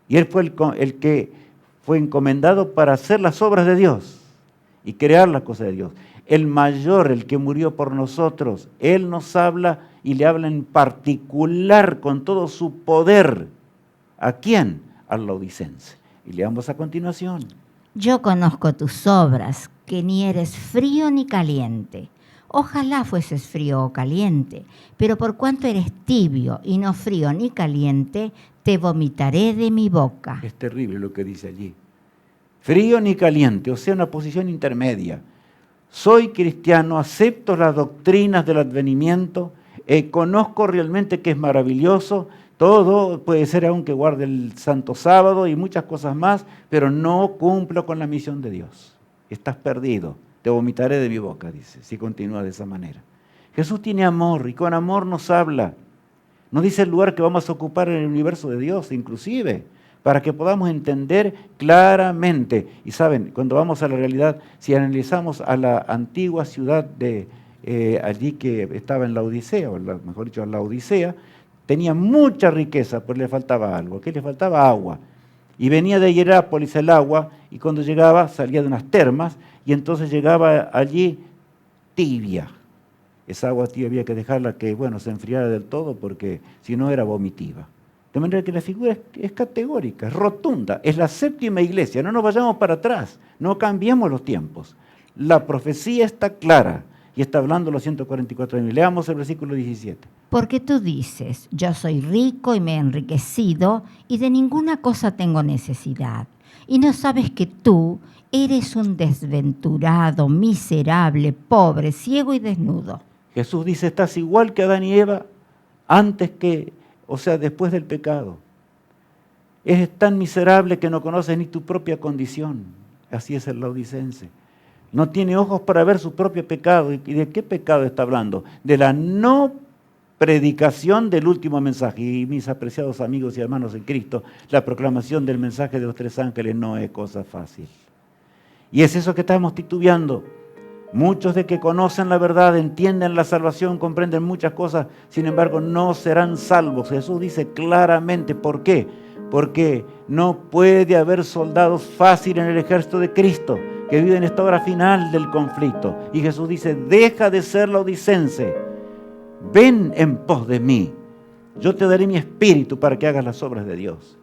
Y Él fue el que fue encomendado para hacer las obras de Dios y crear las cosas de Dios. El mayor, el que murió por nosotros, Él nos habla y le habla en particular con todo su poder. ¿A quién? Al laodicense. Y leamos a continuación. Yo conozco tus obras, que ni eres frío ni caliente. Ojalá fueses frío o caliente, pero por cuanto eres tibio y no frío ni caliente, te vomitaré de mi boca. Es terrible lo que dice allí. Frío ni caliente, o sea, una posición intermedia. Soy cristiano, acepto las doctrinas del advenimiento, conozco realmente que es maravilloso, todo puede ser aunque guarde el Santo Sábado y muchas cosas más, pero no cumplo con la misión de Dios. Estás perdido, te vomitaré de mi boca, dice, si continúa de esa manera. Jesús tiene amor y con amor nos habla. Nos dice el lugar que vamos a ocupar en el universo de Dios, inclusive, para que podamos entender claramente. Y saben, cuando vamos a la realidad, si analizamos a la antigua ciudad de allí que estaba en la Odisea, o mejor dicho, la Odisea, tenía mucha riqueza, pero le faltaba algo. ¿Qué le faltaba? Agua. Y venía de Hierápolis el agua, y cuando llegaba, salía de unas termas, y entonces llegaba allí tibia. Esa agua tibia había que dejarla que, se enfriara del todo, porque si no era vomitiva. De manera que la figura es categórica, es rotunda, es la 7ª iglesia, no nos vayamos para atrás, no cambiemos los tiempos. La profecía está clara y está hablando los 144 años. Leamos el versículo 17. Porque tú dices, yo soy rico y me he enriquecido y de ninguna cosa tengo necesidad. Y no sabes que tú eres un desventurado, miserable, pobre, ciego y desnudo. Jesús dice, estás igual que Adán y Eva después del pecado. Eres tan miserable que no conoces ni tu propia condición. Así es el laodicense. No tiene ojos para ver su propio pecado. ¿Y de qué pecado está hablando? De la no predicación del último mensaje. Y mis apreciados amigos y hermanos en Cristo, la proclamación del mensaje de los 3 ángeles no es cosa fácil. Y es eso que estamos titubeando. Muchos de que conocen la verdad, entienden la salvación, comprenden muchas cosas, sin embargo no serán salvos. Jesús dice claramente, ¿por qué? Porque no puede haber soldados fáciles en el ejército de Cristo, que viven en esta hora final del conflicto. Y Jesús dice, deja de ser laodicense, ven en pos de mí. Yo te daré mi espíritu para que hagas las obras de Dios.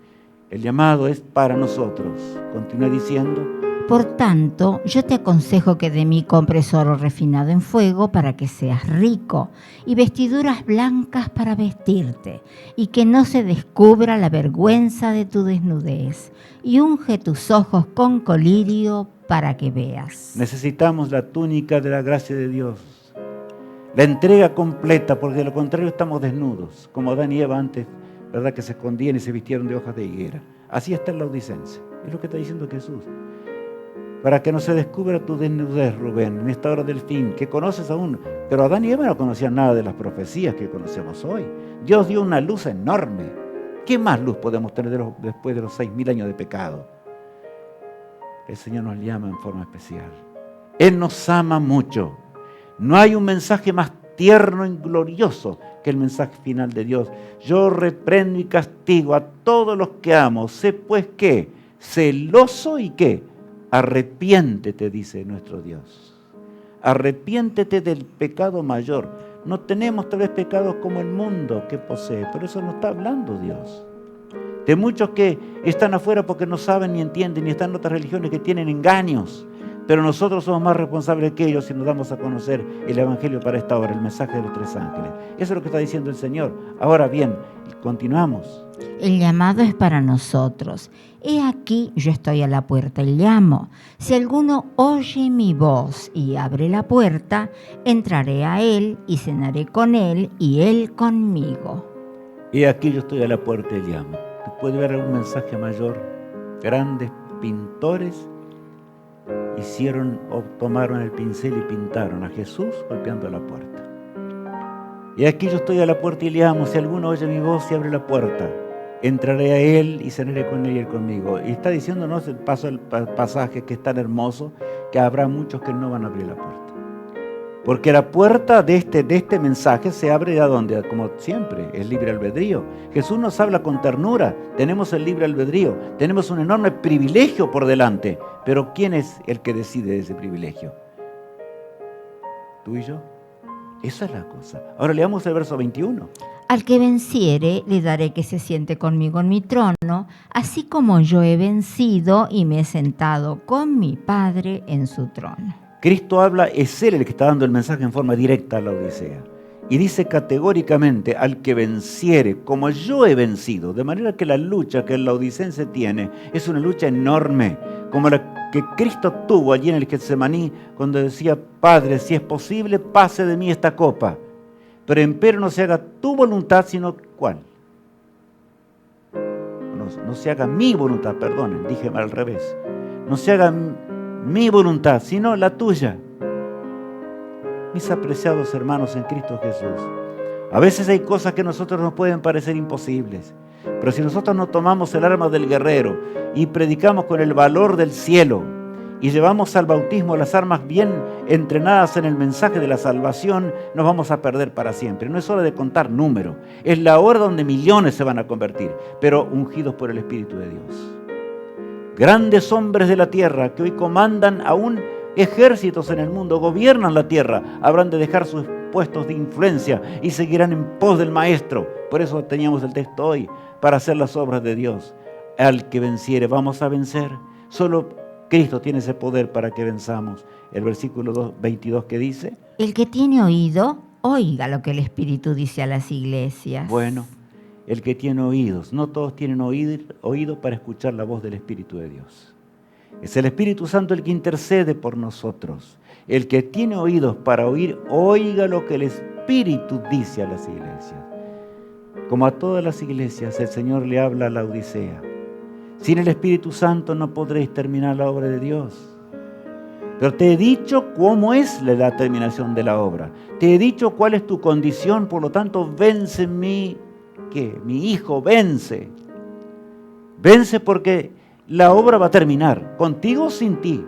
El llamado es para nosotros. Continúa diciendo, por tanto, yo te aconsejo que de mí compres oro refinado en fuego para que seas rico, y vestiduras blancas para vestirte, y que no se descubra la vergüenza de tu desnudez, y unge tus ojos con colirio para que veas. Necesitamos la túnica de la gracia de Dios, la entrega completa, porque de lo contrario estamos desnudos, como Adán y Eva antes, ¿verdad?, que se escondían y se vistieron de hojas de higuera. Así está el laodicense, es lo que está diciendo Jesús. Para que no se descubra tu desnudez, Rubén, en esta hora del fin, que conoces aún. Pero Adán y Eva no conocían nada de las profecías que conocemos hoy. Dios dio una luz enorme. ¿Qué más luz podemos tener después de los 6.000 años de pecado? El Señor nos llama en forma especial. Él nos ama mucho. No hay un mensaje más tierno y glorioso que el mensaje final de Dios. Yo reprendo y castigo a todos los que amo. Sé pues que, celoso y qué, arrepiéntete, dice nuestro Dios. Arrepiéntete del pecado mayor. No tenemos tal vez pecados como el mundo que posee, pero eso no está hablando Dios. De muchos que están afuera porque no saben ni entienden, ni están en otras religiones que tienen engaños. Pero nosotros somos más responsables que ellos si nos damos a conocer el Evangelio para esta hora, el mensaje de los 3 ángeles. Eso es lo que está diciendo el Señor. Ahora bien, continuamos. El llamado es para nosotros. He aquí, yo estoy a la puerta y llamo. Si alguno oye mi voz y abre la puerta, entraré a él y cenaré con él y él conmigo. He aquí, yo estoy a la puerta y llamo. ¿Tú puedes ver algún mensaje mayor? Grandes pintores hicieron o tomaron el pincel y pintaron a Jesús golpeando la puerta. Y aquí yo estoy a la puerta y le llamo. Si alguno oye mi voz y abre la puerta, entraré a él y cenaré con él y él conmigo. Y está diciéndonos el pasaje que es tan hermoso, que habrá muchos que no van a abrir la puerta. Porque la puerta de este mensaje se abre ¿de dónde? Como siempre, es libre albedrío. Jesús nos habla con ternura, tenemos el libre albedrío, tenemos un enorme privilegio por delante. Pero ¿quién es el que decide ese privilegio? ¿Tú y yo? Esa es la cosa. Ahora leamos el verso 21. Al que venciere, le daré que se siente conmigo en mi trono, así como yo he vencido y me he sentado con mi Padre en su trono. Cristo habla, es Él el que está dando el mensaje en forma directa a la Odisea. Y dice categóricamente, al que venciere, como yo he vencido. De manera que la lucha que el laodicense tiene es una lucha enorme, como la que Cristo tuvo allí en el Getsemaní, cuando decía, Padre, si es posible, pase de mí esta copa. Pero empero no se haga tu voluntad, sino ¿cuál? No se haga mi voluntad, perdonen, dije mal al revés. No se haga mi voluntad, sino la tuya. Mis apreciados hermanos en Cristo Jesús, a veces hay cosas que a nosotros nos pueden parecer imposibles, pero si nosotros no tomamos el arma del guerrero y predicamos con el valor del cielo y llevamos al bautismo las armas bien entrenadas en el mensaje de la salvación, nos vamos a perder para siempre. No es hora de contar números, es la hora donde millones se van a convertir, pero ungidos por el Espíritu de Dios. Grandes hombres de la tierra que hoy comandan aún ejércitos en el mundo, gobiernan la tierra, habrán de dejar sus puestos de influencia y seguirán en pos del Maestro. Por eso teníamos el texto hoy, para hacer las obras de Dios. Al que venciere, vamos a vencer. Solo Cristo tiene ese poder para que venzamos. El versículo 22 que dice: el que tiene oído, oiga lo que el Espíritu dice a las iglesias. Bueno, el que tiene oídos, no todos tienen oído para escuchar la voz del Espíritu de Dios. Es el Espíritu Santo el que intercede por nosotros. El que tiene oídos para oír, oiga lo que el Espíritu dice a las iglesias. Como a todas las iglesias, el Señor le habla a la Odisea. Sin el Espíritu Santo no podréis terminar la obra de Dios. Pero te he dicho cómo es la terminación de la obra. Te he dicho cuál es tu condición, por lo tanto, vence en mí. ¿Qué? Mi hijo, vence. Vence porque la obra va a terminar, contigo o sin ti.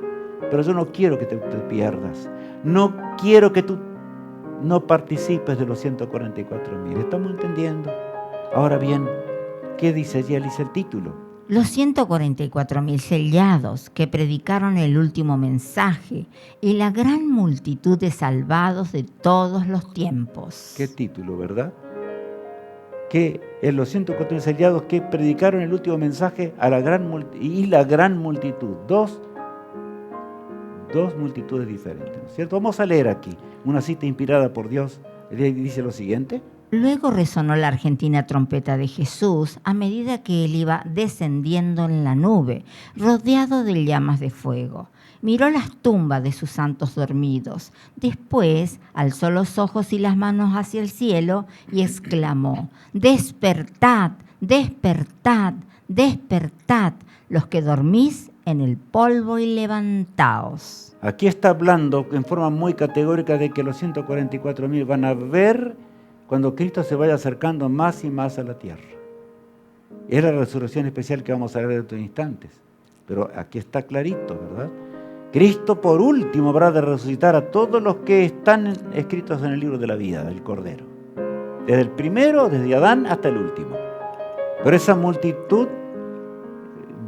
pero yo no quiero que te pierdas. No quiero que tú no participes de los 144.000. ¿Estamos entendiendo? Ahora bien, ¿qué dice allí, Alicia, el título? Los 144.000 sellados que predicaron el último mensaje y la gran multitud de salvados de todos los tiempos. ¿Qué título, verdad? Que en los 144.000 sellados que predicaron el último mensaje a la gran multitud. Dos multitudes diferentes, ¿no es cierto? Vamos a leer aquí una cita inspirada por Dios. Dice lo siguiente. Luego resonó la argentina trompeta de Jesús a medida que él iba descendiendo en la nube, rodeado de llamas de fuego. Miró las tumbas de sus santos dormidos. Después alzó los ojos y las manos hacia el cielo y exclamó: «Despertad, despertad, despertad, los que dormís en el polvo y levantaos». Aquí está hablando en forma muy categórica de que los 144.000 van a ver cuando Cristo se vaya acercando más y más a la tierra. Es la resurrección especial que vamos a ver en otros instantes. Pero aquí está clarito, ¿verdad? Cristo por último habrá de resucitar a todos los que están escritos en el libro de la vida del Cordero. Desde el primero, desde Adán hasta el último. Pero esa multitud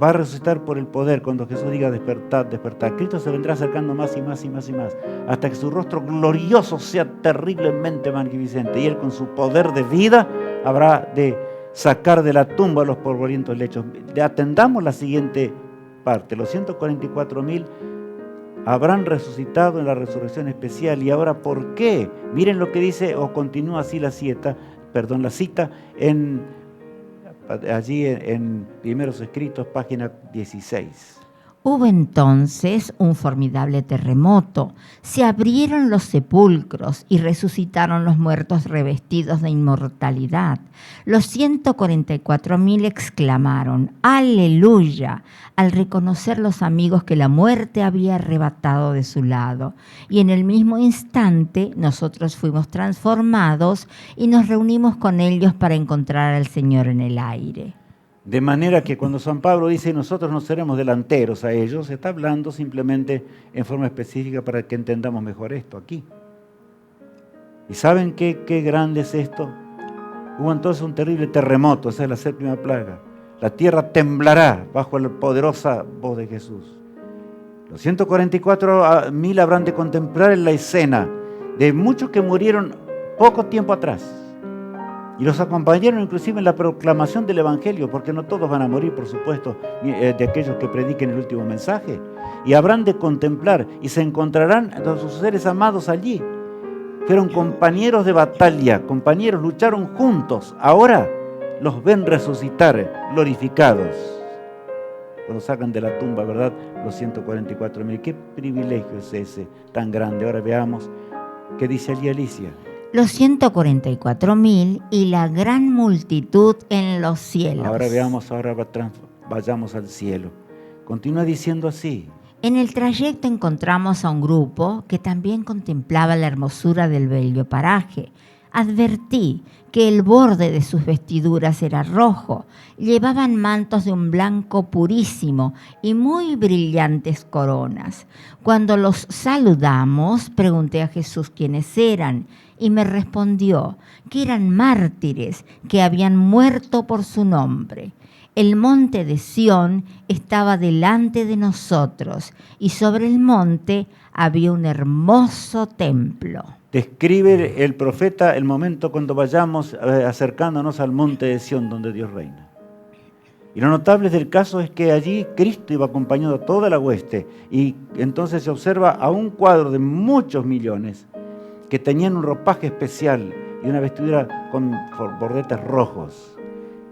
va a resucitar por el poder cuando Jesús diga despertad, despertad. Cristo se vendrá acercando más y más y más y más, hasta que su rostro glorioso sea terriblemente magnificente y Él con su poder de vida habrá de sacar de la tumba los polvorientos lechos. Atendamos la siguiente parte. Los 144.000 habrán resucitado en la resurrección especial. ¿Y ahora por qué? Miren lo que dice, o continúa así la cita allí en Primeros Escritos, página 16. Hubo entonces un formidable terremoto. Se abrieron los sepulcros y resucitaron los muertos revestidos de inmortalidad. Los 144.000 exclamaron «Aleluya», al reconocer los amigos que la muerte había arrebatado de su lado. Y en el mismo instante nosotros fuimos transformados y nos reunimos con ellos para encontrar al Señor en el aire. De manera que cuando San Pablo dice nosotros no seremos delanteros a ellos, está hablando simplemente en forma específica para que entendamos mejor esto aquí. ¿Y saben qué grande es esto? Hubo entonces un terrible terremoto, esa es la 7ª plaga. La tierra temblará bajo la poderosa voz de Jesús. Los 144.000 habrán de contemplar en la escena de muchos que murieron poco tiempo atrás. Y los acompañaron inclusive en la proclamación del Evangelio, porque no todos van a morir, por supuesto, de aquellos que prediquen el último mensaje. Y habrán de contemplar y se encontrarán a sus seres amados allí. Fueron compañeros de batalla, compañeros, lucharon juntos. Ahora los ven resucitar, glorificados. Cuando sacan de la tumba, ¿verdad? Los 144.000. ¿Qué privilegio es ese tan grande? Ahora veamos qué dice allí Alicia. Los 144.000 y la gran multitud en los cielos. Ahora veamos, vayamos al cielo. Continúa diciendo así. En el trayecto encontramos a un grupo que también contemplaba la hermosura del bello paraje. Advertí que el borde de sus vestiduras era rojo. Llevaban mantos de un blanco purísimo y muy brillantes coronas. Cuando los saludamos, pregunté a Jesús quiénes eran y me respondió que eran mártires que habían muerto por su nombre. El monte de Sión estaba delante de nosotros y sobre el monte había un hermoso templo. Describe el profeta el momento cuando vayamos acercándonos al monte de Sión donde Dios reina. Y lo notable del caso es que allí Cristo iba acompañando a toda la hueste y entonces se observa a un cuadro de muchos millones que tenían un ropaje especial y una vestidura con bordetes rojos.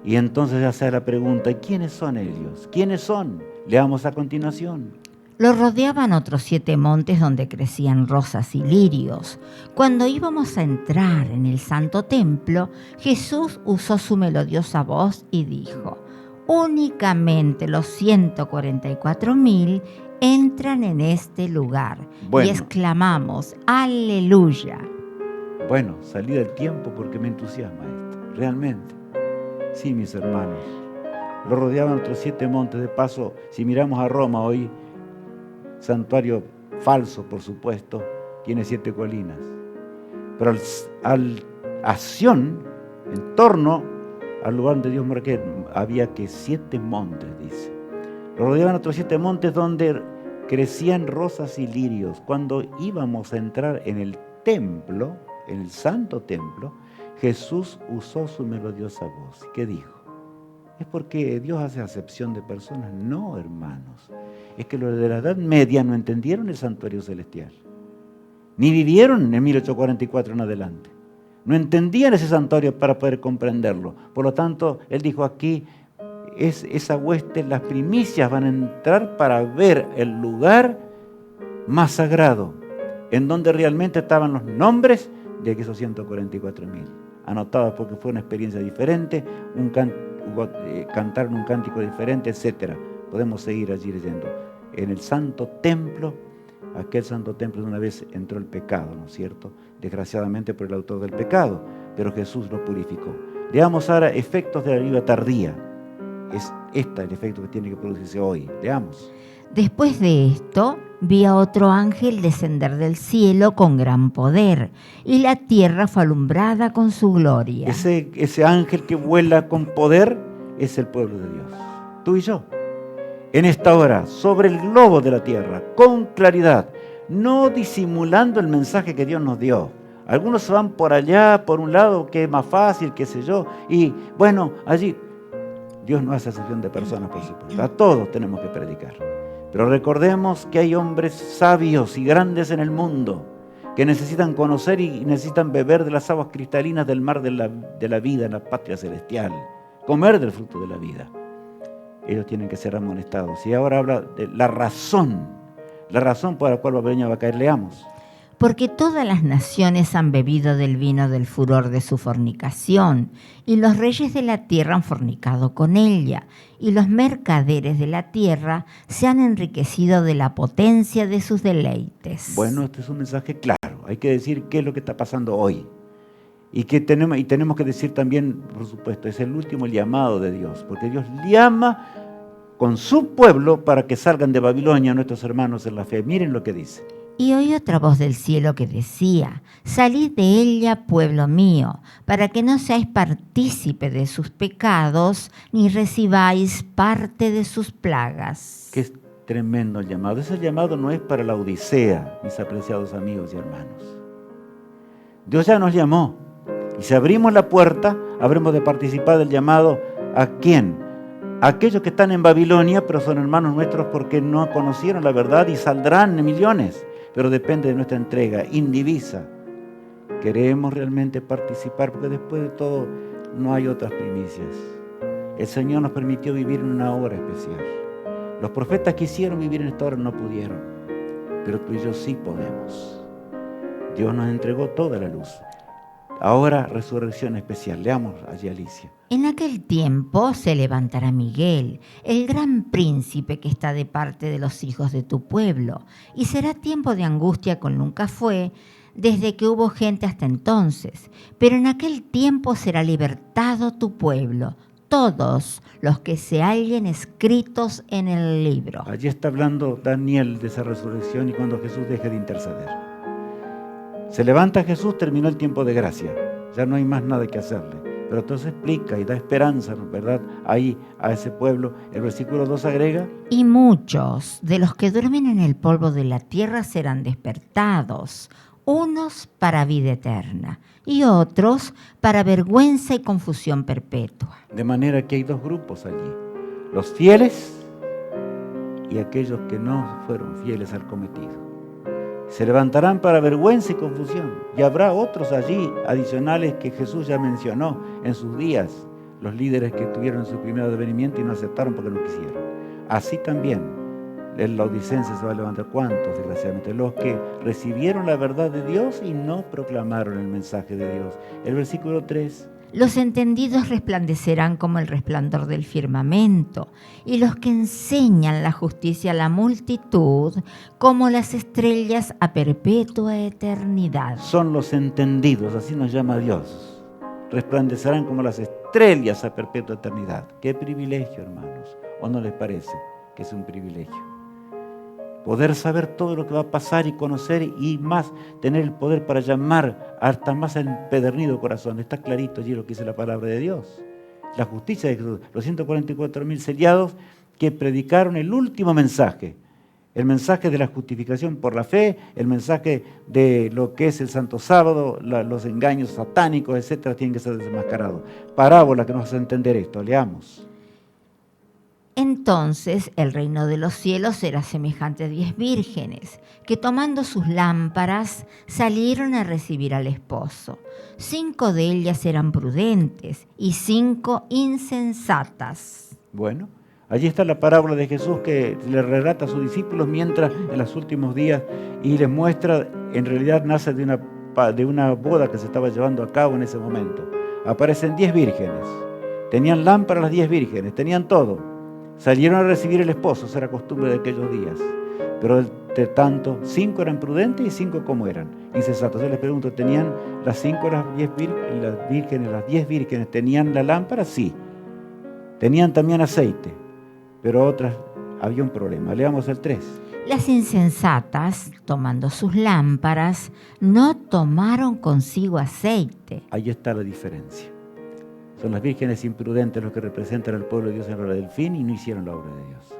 Y entonces ya se hace la pregunta, ¿y quiénes son ellos? ¿Quiénes son? Leamos a continuación. Lo rodeaban otros 7 montes donde crecían rosas y lirios. Cuando íbamos a entrar en el santo templo, Jesús usó su melodiosa voz y dijo: únicamente los 144.000 entran en este lugar. Bueno. Y exclamamos, ¡aleluya! Bueno, salí del tiempo porque me entusiasma esto, realmente. Sí, mis hermanos, lo rodeaban otros 7 montes. De paso, si miramos a Roma hoy, santuario falso, por supuesto, tiene 7 colinas. Pero a Sión, en torno al lugar donde Dios mora, había que 7 montes, dice. Lo rodeaban otros 7 montes donde crecían rosas y lirios. Cuando íbamos a entrar en el templo, en el santo templo, Jesús usó su melodiosa voz. ¿Qué dijo? ¿Es porque Dios hace acepción de personas? No, hermanos. Es que los de la Edad Media no entendieron el santuario celestial. Ni vivieron en 1844 en adelante. No entendían ese santuario para poder comprenderlo. Por lo tanto, Él dijo aquí, esa hueste, las primicias van a entrar para ver el lugar más sagrado, en donde realmente estaban los nombres de esos 144.000, anotados porque fue una experiencia diferente, cantaron un cántico diferente, etc. Podemos seguir allí leyendo. En el santo templo, aquel santo templo de una vez entró el pecado, ¿no es cierto? Desgraciadamente por el autor del pecado, pero Jesús lo purificó. Leamos ahora efectos de la lluvia tardía. Es el efecto que tiene que producirse hoy. Leamos. Después de esto, vi a otro ángel descender del cielo con gran poder, y la tierra fue alumbrada con su gloria. Ese ángel que vuela con poder es el pueblo de Dios, tú y yo. En esta hora, sobre el globo de la tierra, con claridad, no disimulando el mensaje que Dios nos dio. Algunos se van por allá, por un lado, que es más fácil, qué sé yo, y bueno, allí Dios no hace excepción de personas, por supuesto. A todos tenemos que predicar. Pero recordemos que hay hombres sabios y grandes en el mundo que necesitan conocer y necesitan beber de las aguas cristalinas del mar de la vida en la patria celestial, comer del fruto de la vida. Ellos tienen que ser amonestados. Y ahora habla de la razón por la cual Babilonia va a caer. Leamos. Porque todas las naciones han bebido del vino del furor de su fornicación, y los reyes de la tierra han fornicado con ella, y los mercaderes de la tierra se han enriquecido de la potencia de sus deleites. Bueno, este es un mensaje claro. Hay que decir qué es lo que está pasando hoy. Y tenemos que decir también, por supuesto, es el último llamado de Dios, porque Dios llama con su pueblo para que salgan de Babilonia nuestros hermanos en la fe. Miren lo que dice. Y oí otra voz del cielo que decía, salid de ella, pueblo mío, para que no seáis partícipe de sus pecados, ni recibáis parte de sus plagas. Qué tremendo el llamado. Ese llamado no es para la Odisea, mis apreciados amigos y hermanos. Dios ya nos llamó. Y si abrimos la puerta, habremos de participar del llamado. ¿A quién? A aquellos que están en Babilonia, pero son hermanos nuestros porque no conocieron la verdad y saldrán en millones. Pero depende de nuestra entrega, indivisa. Queremos realmente participar, porque después de todo no hay otras primicias. El Señor nos permitió vivir en una hora especial. Los profetas quisieron vivir en esta hora, no pudieron. Pero tú y yo sí podemos. Dios nos entregó toda la luz. Ahora, resurrección especial. Leamos allí, Alicia. En aquel tiempo se levantará Miguel, el gran príncipe que está de parte de los hijos de tu pueblo, y será tiempo de angustia como nunca fue, desde que hubo gente hasta entonces. Pero en aquel tiempo será libertado tu pueblo, todos los que se hallen escritos en el libro. Allí está hablando Daniel de esa resurrección y cuando Jesús deje de interceder. Se levanta Jesús, terminó el tiempo de gracia. Ya no hay más nada que hacerle. Pero entonces explica y da esperanza, ¿verdad? Ahí a ese pueblo. El versículo 2 agrega. Y muchos de los que duermen en el polvo de la tierra serán despertados, unos para vida eterna y otros para vergüenza y confusión perpetua. De manera que hay dos grupos allí. Los fieles y aquellos que no fueron fieles al cometido. Se levantarán para vergüenza y confusión. Y habrá otros allí adicionales que Jesús ya mencionó en sus días. Los líderes que tuvieron su primer advenimiento y no aceptaron porque no quisieron. Así también el laodicense se va a levantar. ¿Cuántos, desgraciadamente? Los que recibieron la verdad de Dios y no proclamaron el mensaje de Dios. El versículo 3. Los entendidos resplandecerán como el resplandor del firmamento, y los que enseñan la justicia a la multitud como las estrellas a perpetua eternidad. Son los entendidos, así nos llama Dios. Resplandecerán como las estrellas a perpetua eternidad. Qué privilegio, hermanos. ¿O no les parece que es un privilegio? poder saber todo lo que va a pasar y conocer y más, tener el poder para llamar hasta más empedernido corazón. Está clarito allí lo que dice la palabra de Dios. La justicia de Jesús, los 144.000 sellados que predicaron el último mensaje. El mensaje de la justificación por la fe, el mensaje de lo que es el Santo Sábado, los engaños satánicos, etcétera, tienen que ser desenmascarados. Parábola que nos hace entender esto. Leamos. Entonces el reino de los cielos era semejante a 10 vírgenes, que tomando sus lámparas salieron a recibir al esposo. 5 de ellas eran prudentes y 5 insensatas. Bueno, allí está la parábola de Jesús que le relata a sus discípulos mientras en los últimos días y les muestra, en realidad nace de una boda que se estaba llevando a cabo en ese momento. Aparecen 10 vírgenes, tenían lámparas las 10 vírgenes, tenían todo. Salieron a recibir el esposo, esa era costumbre de aquellos días. Pero de tanto, 5 eran prudentes y 5 como eran insensatos. Yo les pregunto, ¿tenían las 5 las 10 vírgenes, las 10 vírgenes, tenían la lámpara? Sí. Tenían también aceite, pero otras, había un problema. Leamos el 3. Las insensatas, tomando sus lámparas, no tomaron consigo aceite. Ahí está la diferencia. Son las vírgenes imprudentes los que representan al pueblo de Dios en la hora del fin y no hicieron la obra de Dios.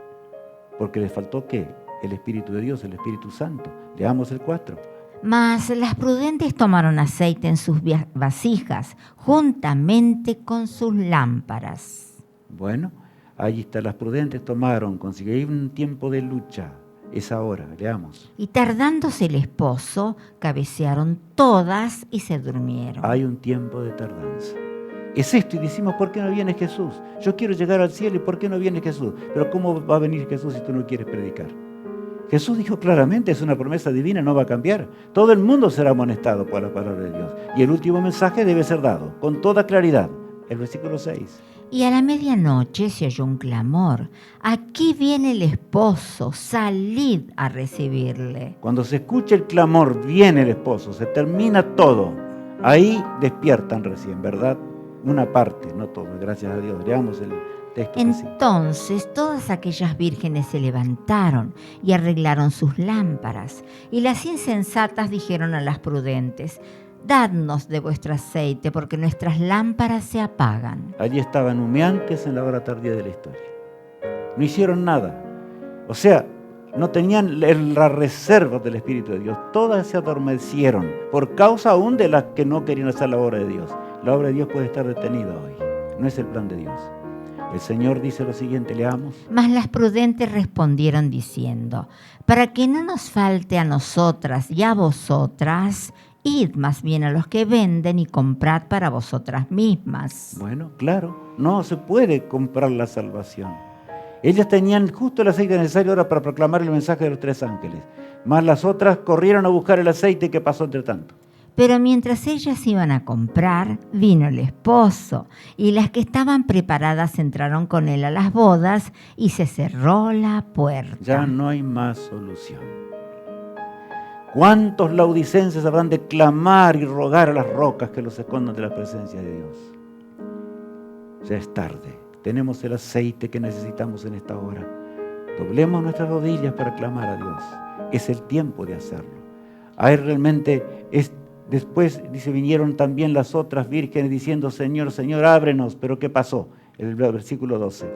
Porque les faltó ¿qué? El Espíritu de Dios, el Espíritu Santo. Leamos el 4. Mas las prudentes tomaron aceite en sus vasijas, juntamente con sus lámparas. Bueno, ahí está, las prudentes tomaron, consiguieron un tiempo de lucha. Es ahora, leamos. Y tardándose el esposo, cabecearon todas y se durmieron. Hay un tiempo de tardanza. Es esto, y decimos, ¿por qué no viene Jesús? Yo quiero llegar al cielo, ¿y por qué no viene Jesús? Pero ¿cómo va a venir Jesús si tú no quieres predicar? Jesús dijo claramente, es una promesa divina, no va a cambiar. Todo el mundo será amonestado por la palabra de Dios. Y el último mensaje debe ser dado, con toda claridad. El versículo 6. Y a la medianoche se oyó un clamor. Aquí viene el esposo, salid a recibirle. Cuando se escucha el clamor, viene el esposo, se termina todo. Ahí despiertan recién, ¿verdad? Una parte, no todo, gracias a Dios. Leamos el texto. Entonces todas aquellas vírgenes se levantaron y arreglaron sus lámparas. Y las insensatas dijeron a las prudentes, dadnos de vuestro aceite, porque nuestras lámparas se apagan. Allí estaban humeantes en la hora tardía de la historia. No hicieron nada. O sea, no tenían la reserva del Espíritu de Dios. Todas se adormecieron por causa aún de las que no querían hacer la obra de Dios. La obra de Dios puede estar detenida hoy. No es el plan de Dios. El Señor dice lo siguiente, leamos. Mas las prudentes respondieron diciendo, para que no nos falte a nosotras y a vosotras, id más bien a los que venden y comprad para vosotras mismas. Bueno, claro, no se puede comprar la salvación. Ellas tenían justo el aceite necesario ahora para proclamar el mensaje de los 3 ángeles. Mas las otras corrieron a buscar el aceite que pasó entre tanto. Pero mientras ellas iban a comprar, vino el esposo, y las que estaban preparadas entraron con él a las bodas, y se cerró la puerta. Ya no hay más solución. ¿Cuántos laodicenses habrán de clamar y rogar a las rocas que los escondan de la presencia de Dios? Ya es tarde. Tenemos el aceite que necesitamos en esta hora. Doblemos nuestras rodillas para clamar a Dios. Es el tiempo de hacerlo. Ahí realmente después, dice, vinieron también las otras vírgenes diciendo, Señor, Señor, ábrenos. ¿Pero qué pasó? El versículo 12.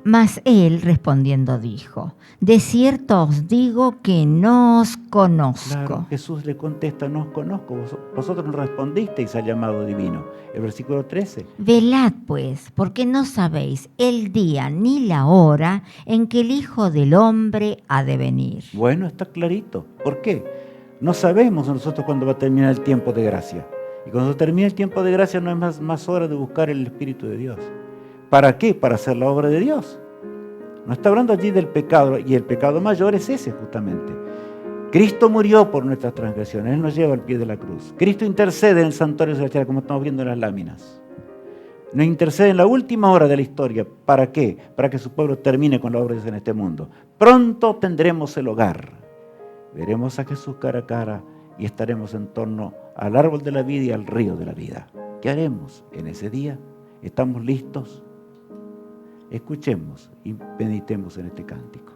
Mas él respondiendo dijo, de cierto os digo que no os conozco. Claro, Jesús le contesta, no os conozco, vosotros no respondisteis al llamado divino. El versículo 13. Velad pues, porque no sabéis el día ni la hora en que el Hijo del Hombre ha de venir. Bueno, está clarito. ¿Por qué? No sabemos nosotros cuándo va a terminar el tiempo de gracia. Y cuando termine el tiempo de gracia no es más hora de buscar el Espíritu de Dios. ¿Para qué? Para hacer la obra de Dios. No está hablando allí del pecado, y el pecado mayor es ese justamente. Cristo murió por nuestras transgresiones, Él nos lleva al pie de la cruz. Cristo intercede en el santuario celestial, como estamos viendo en las láminas. Nos intercede en la última hora de la historia. ¿Para qué? Para que su pueblo termine con la obra de Dios en este mundo. Pronto tendremos el hogar. Veremos a Jesús cara a cara y estaremos en torno al árbol de la vida y al río de la vida. ¿Qué haremos en ese día? ¿Estamos listos? Escuchemos y meditemos en este cántico.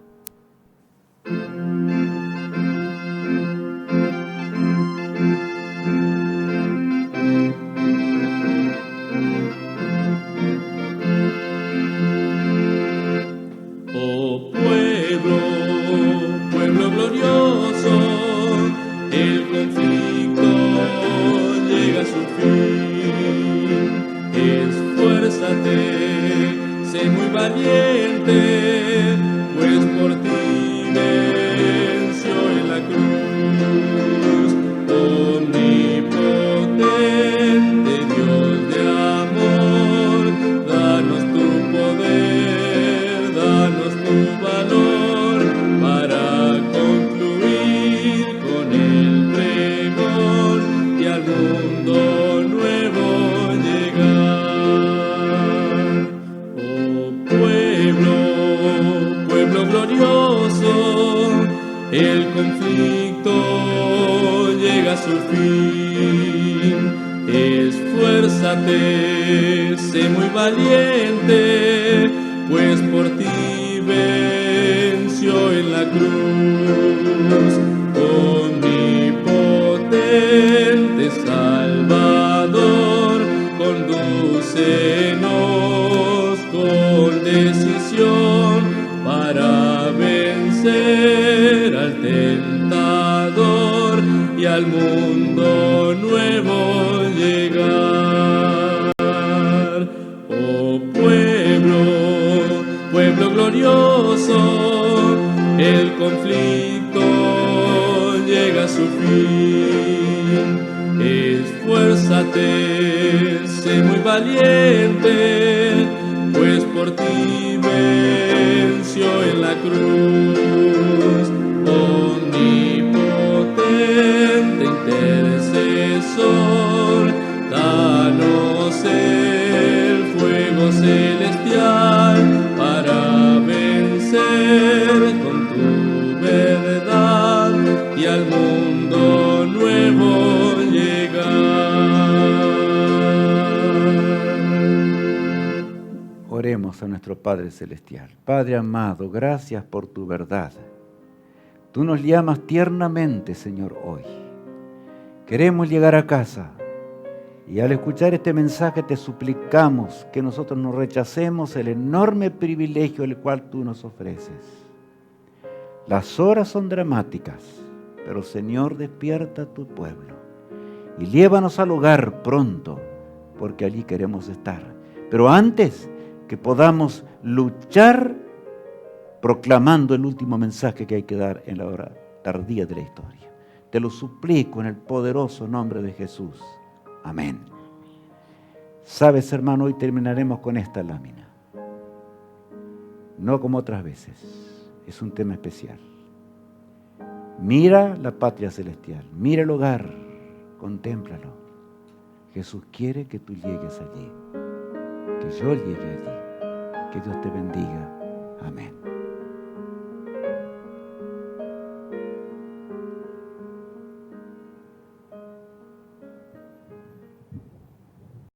conflicto llega a su fin. Esfuérzate, sé muy valiente, pues por ti venció en la cruz. Omnipotente Salvador, condúcenos con decisión para vencer al tentador y al mundo nuevo llegar. Oh pueblo glorioso, el conflicto llega a su fin. Esfuérzate, sé muy valiente, pues por ti venció en la cruz. Omnipotente intercesor, danos el fuego celestial para vencer con tu verdad y al mundo nuevo llegar. Oremos a nuestro Padre Celestial. Padre amado, gracias por tu verdad. Tú nos llamas tiernamente, Señor, hoy. Queremos llegar a casa y al escuchar este mensaje te suplicamos que nosotros no rechacemos el enorme privilegio el cual tú nos ofreces. Las horas son dramáticas, pero Señor, despierta a tu pueblo y llévanos al hogar pronto, porque allí queremos estar. Pero antes que podamos luchar proclamando el último mensaje que hay que dar en la hora tardía de la historia. Te lo suplico en el poderoso nombre de Jesús. Amén. Sabes, hermano, hoy terminaremos con esta lámina. No como otras veces. Es un tema especial. Mira la patria celestial. Mira el hogar. Contémplalo. Jesús quiere que tú llegues allí. Que yo llegue allí. Que Dios te bendiga. Amén.